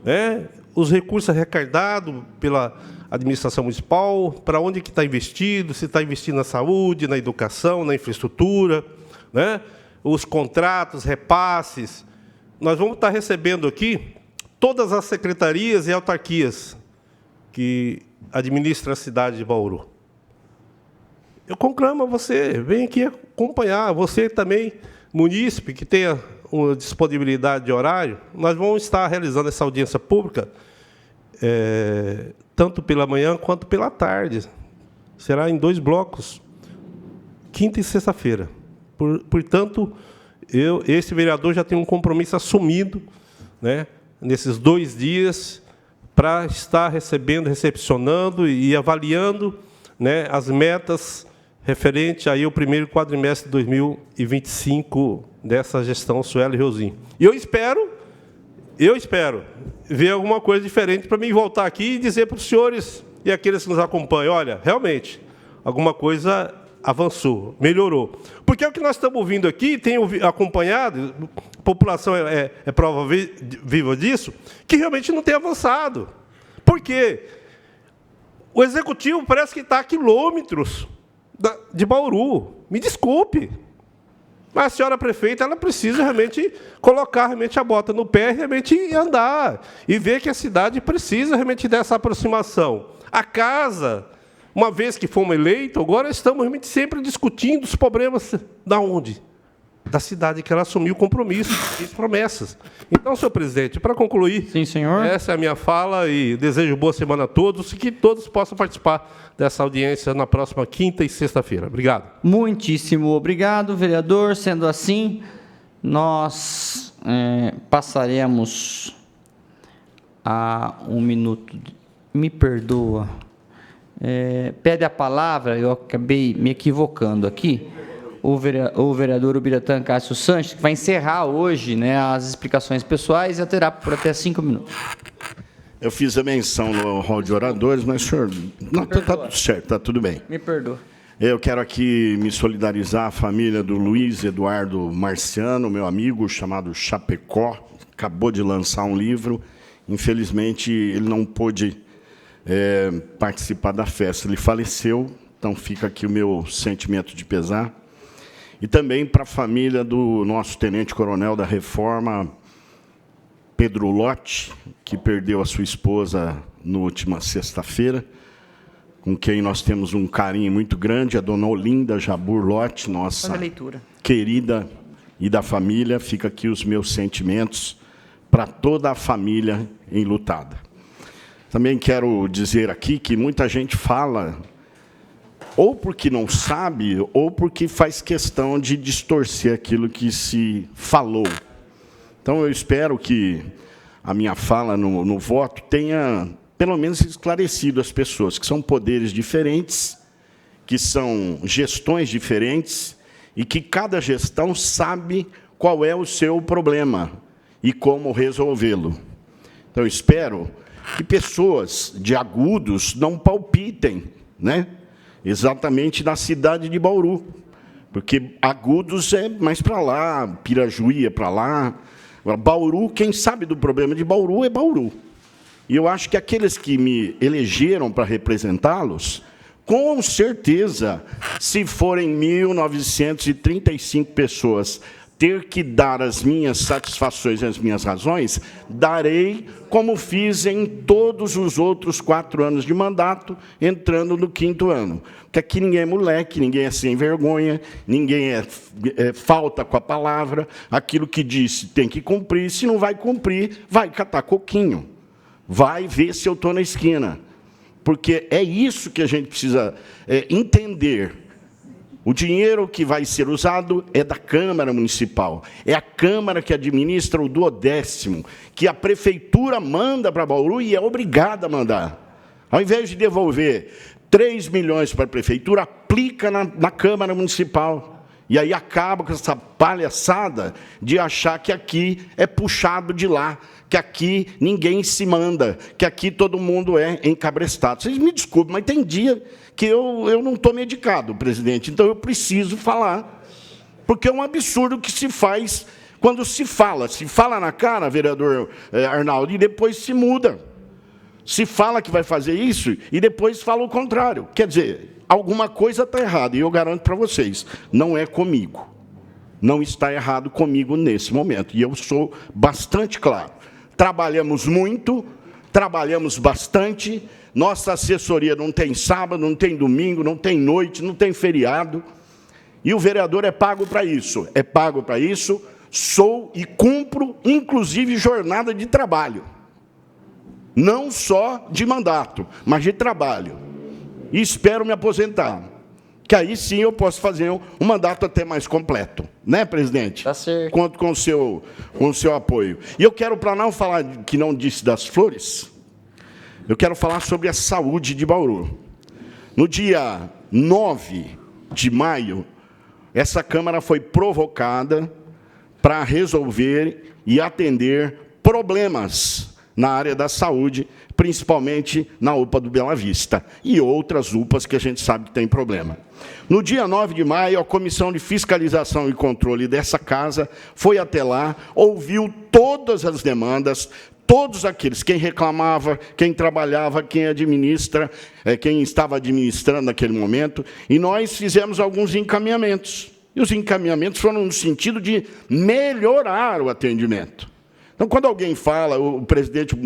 né, os recursos arrecadados pela administração municipal, para onde que está investido, se está investindo na saúde, na educação, na infraestrutura, né, os contratos, repasses. Nós vamos estar recebendo aqui todas as secretarias e autarquias que administra a cidade de Bauru. Eu conclamo a você, vem aqui acompanhar, você também, munícipe, que tenha uma disponibilidade de horário, nós vamos estar realizando essa audiência pública, tanto pela manhã quanto pela tarde. Será em 2 blocos, quinta e sexta-feira. Portanto, esse vereador já tem um compromisso assumido, né, nesses 2 dias, para estar recepcionando e avaliando, né, as metas referente aí ao primeiro quadrimestre de 2025 dessa gestão Sueli Reuzinho. E eu espero ver alguma coisa diferente para mim voltar aqui e dizer para os senhores e aqueles que nos acompanham, olha, realmente, alguma coisa avançou, melhorou. Porque é o que nós estamos ouvindo aqui, tenho acompanhado, a população é prova viva disso, que realmente não tem avançado. Por quê? O Executivo parece que está a quilômetros de Bauru. Me desculpe. Mas a senhora prefeita, ela precisa realmente colocar realmente a bota no pé, realmente andar e ver que a cidade precisa realmente dessa aproximação. A casa, uma vez que fomos eleitos, agora estamos realmente sempre discutindo os problemas da onde? Da cidade que ela assumiu compromissos e promessas. Então, senhor presidente, para concluir, sim, senhor, essa é a minha fala e desejo boa semana a todos e que todos possam participar dessa audiência na próxima quinta e sexta-feira. Obrigado. Muitíssimo obrigado, vereador. Sendo assim, nós passaremos a 1 minuto. Me perdoa. Pede a palavra, eu acabei me equivocando aqui. O vereador Ubiratã Cássio Sanches, que vai encerrar hoje, né, as explicações pessoais e terá por até 5 minutos. Eu fiz a menção no hall de oradores, mas, senhor, não, está tudo certo, está tudo bem. Me perdoa. Eu quero aqui me solidarizar à família do Luiz Eduardo Marciano, meu amigo, chamado Chapecó, acabou de lançar um livro. Infelizmente, ele não pôde participar da festa. Ele faleceu, então fica aqui o meu sentimento de pesar. E também para a família do nosso tenente-coronel da Reforma, Pedro Lotti, que perdeu a sua esposa na última sexta-feira, com quem nós temos um carinho muito grande, a dona Olinda Jabur Lotti, nossa querida, e da família. Fica aqui os meus sentimentos para toda a família enlutada. Também quero dizer aqui que muita gente fala ou porque não sabe, ou porque faz questão de distorcer aquilo que se falou. Então, eu espero que a minha fala no voto tenha, pelo menos, esclarecido as pessoas, que são poderes diferentes, que são gestões diferentes, e que cada gestão sabe qual é o seu problema e como resolvê-lo. Então, eu espero que pessoas de Agudos não palpitem, né? Exatamente na cidade de Bauru, porque Agudos é mais para lá, Pirajuí é para lá. Agora, Bauru, quem sabe do problema de Bauru é Bauru. E eu acho que aqueles que me elegeram para representá-los, com certeza, se forem 1.935 pessoas ter que dar as minhas satisfações e as minhas razões, darei como fiz em todos os outros 4 anos de mandato, entrando no 5º ano. Porque aqui ninguém é moleque, ninguém é sem vergonha, ninguém falta com a palavra, aquilo que disse tem que cumprir, se não vai cumprir, vai catar coquinho, vai ver se eu estou na esquina. Porque é isso que a gente precisa entender. O dinheiro que vai ser usado é da Câmara Municipal. É a Câmara que administra o 12º, que a Prefeitura manda para Bauru e é obrigada a mandar. Ao invés de devolver 3 milhões para a Prefeitura, aplica na Câmara Municipal. E aí acaba com essa palhaçada de achar que aqui é puxado de lá, que aqui ninguém se manda, que aqui todo mundo é encabrestado. Vocês me desculpem, mas tem dia que eu não estou medicado, presidente, então eu preciso falar, porque é um absurdo que se faz quando se fala na cara, vereador Arnaldo, e depois se muda. Se fala que vai fazer isso e depois fala o contrário. Quer dizer, alguma coisa está errada, e eu garanto para vocês, não é comigo. Não está errado comigo nesse momento, e eu sou bastante claro. Trabalhamos muito, trabalhamos bastante. Nossa assessoria não tem sábado, não tem domingo, não tem noite, não tem feriado. E o vereador é pago para isso. É pago para isso, sou e cumpro, inclusive, jornada de trabalho. Não só de mandato, mas de trabalho. E espero me aposentar. que aí sim eu posso fazer um mandato até mais completo. Né, presidente? Tá certo. Conto com o seu apoio. E eu quero, para não falar que não disse das flores, eu quero falar sobre a saúde de Bauru. No dia 9 de maio, essa Câmara foi provocada para resolver e atender problemas na área da saúde, principalmente na UPA do Bela Vista e outras UPAs que a gente sabe que tem problema. No dia 9 de maio, a Comissão de Fiscalização e Controle dessa casa foi até lá, ouviu todas as demandas, todos aqueles, quem reclamava, quem trabalhava, quem administra, quem estava administrando naquele momento, e nós fizemos alguns encaminhamentos. E os encaminhamentos foram no sentido de melhorar o atendimento. Então, quando alguém fala, o presidente,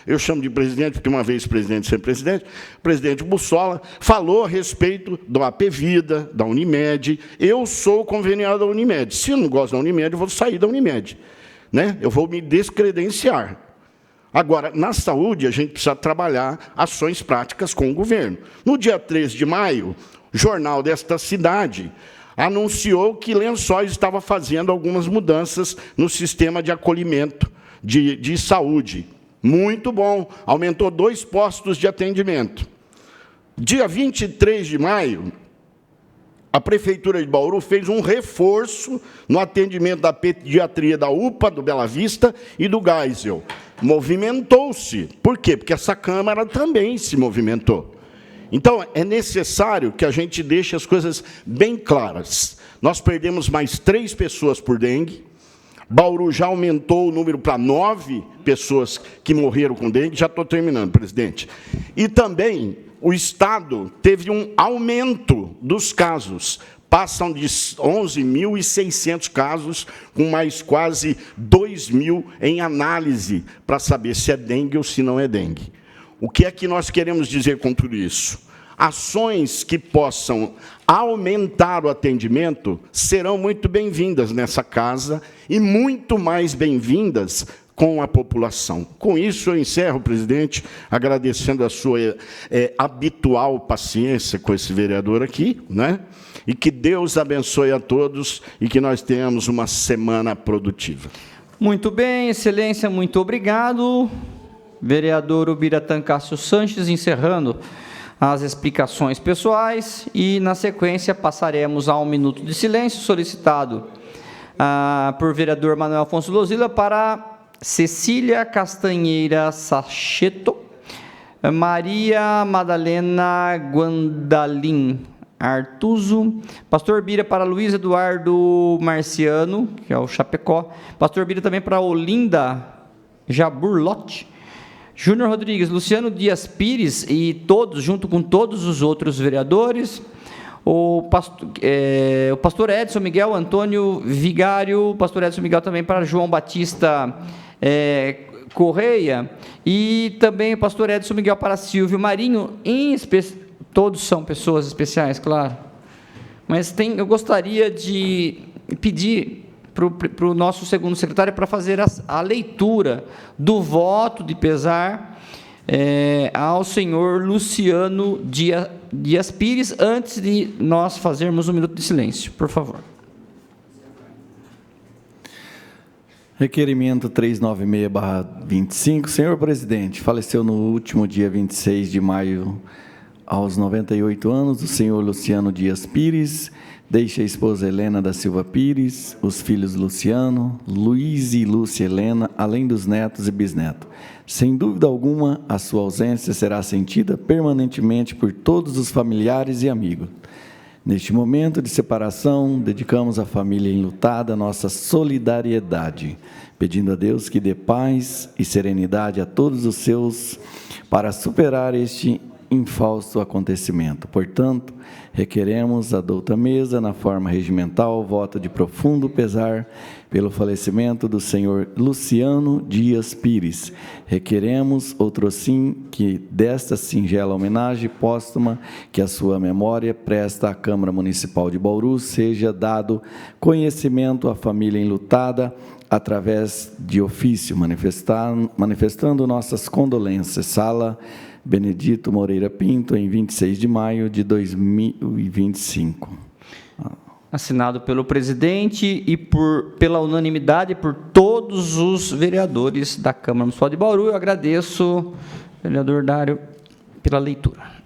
eu chamo de presidente, porque uma vez presidente, sempre presidente, o presidente Bussola falou a respeito do AP Vida, da Unimed. Eu sou conveniado da Unimed. Se eu não gosto da Unimed, eu vou sair da Unimed. Né? Eu vou me descredenciar. Agora, na saúde, a gente precisa trabalhar ações práticas com o governo. No dia 13 de maio, o jornal desta cidade anunciou que Lençóis estava fazendo algumas mudanças no sistema de acolhimento de saúde. Muito bom, aumentou 2 postos de atendimento. Dia 23 de maio, a Prefeitura de Bauru fez um reforço no atendimento da pediatria da UPA, do Bela Vista e do Geisel. Movimentou-se. Por quê? Porque essa Câmara também se movimentou. Então, é necessário que a gente deixe as coisas bem claras. Nós perdemos mais 3 pessoas por dengue. Bauru já aumentou o número para 9 pessoas que morreram com dengue. Já estou terminando, presidente. E também o Estado teve um aumento dos casos. Passam de 11.600 casos, com mais quase 2.000 em análise, para saber se é dengue ou se não é dengue. O que é que nós queremos dizer com tudo isso? Ações que possam aumentar o atendimento serão muito bem-vindas nessa casa e muito mais bem-vindas com a população. Com isso, eu encerro, presidente, agradecendo a sua habitual paciência com esse vereador aqui, né? E que Deus abençoe a todos e que nós tenhamos uma semana produtiva. Muito bem, excelência, muito obrigado. Vereador Ubiratã Cássio Sanches, encerrando as explicações pessoais e, na sequência, passaremos a 1 minuto de silêncio solicitado por vereador Manuel Afonso Lozila para Cecília Castanheira Sacheto, Maria Madalena Guandalin Artuso, pastor Bira para Luiz Eduardo Marciano, que é o Chapecó, pastor Bira também para Olinda Jaburlote, Júnior Rodrigues, Luciano Dias Pires e todos, junto com todos os outros vereadores, o pastor Edson Miguel Antônio Vigário, o pastor Edson Miguel também para João Batista Correia, e também o pastor Edson Miguel para Silvio Marinho, todos são pessoas especiais, claro, mas eu gostaria de pedir para o nosso segundo secretário para fazer a leitura do voto de pesar ao senhor Luciano Dias Pires, antes de nós fazermos 1 minuto de silêncio, por favor. Requerimento 396/25. Senhor presidente, faleceu no último dia 26 de maio, aos 98 anos, o senhor Luciano Dias Pires. Deixa a esposa Helena da Silva Pires, os filhos Luciano, Luiz e Lúcia Helena, além dos netos e bisnetos. Sem dúvida alguma, a sua ausência será sentida permanentemente por todos os familiares e amigos. Neste momento de separação, dedicamos à família enlutada nossa solidariedade, pedindo a Deus que dê paz e serenidade a todos os seus para superar este infausto acontecimento. Portanto, requeremos a douta mesa, na forma regimental, voto de profundo pesar pelo falecimento do senhor Luciano Dias Pires. Requeremos, outrossim, que desta singela homenagem póstuma que a sua memória presta à Câmara Municipal de Bauru, seja dado conhecimento à família enlutada através de ofício, manifestando nossas condolências. Sala Benedito Moreira Pinto, em 26 de maio de 2025. Assinado pelo presidente e pela unanimidade por todos os vereadores da Câmara Municipal de Bauru. Eu agradeço, vereador Dário, pela leitura.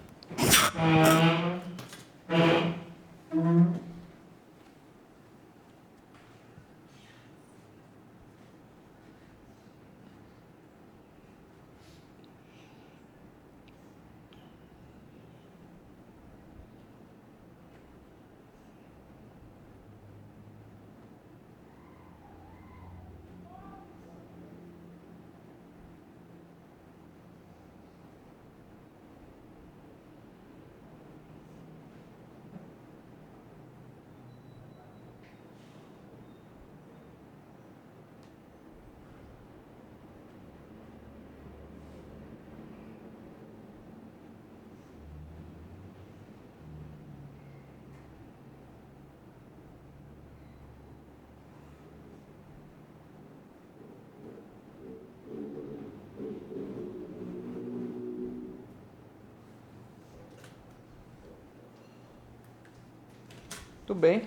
Muito bem.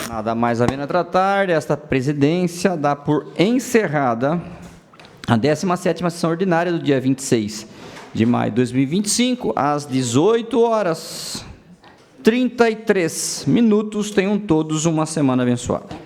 Nada mais havendo a tratar, esta presidência dá por encerrada a 17ª sessão ordinária do dia 26 de maio de 2025, às 18h33. Tenham todos uma semana abençoada.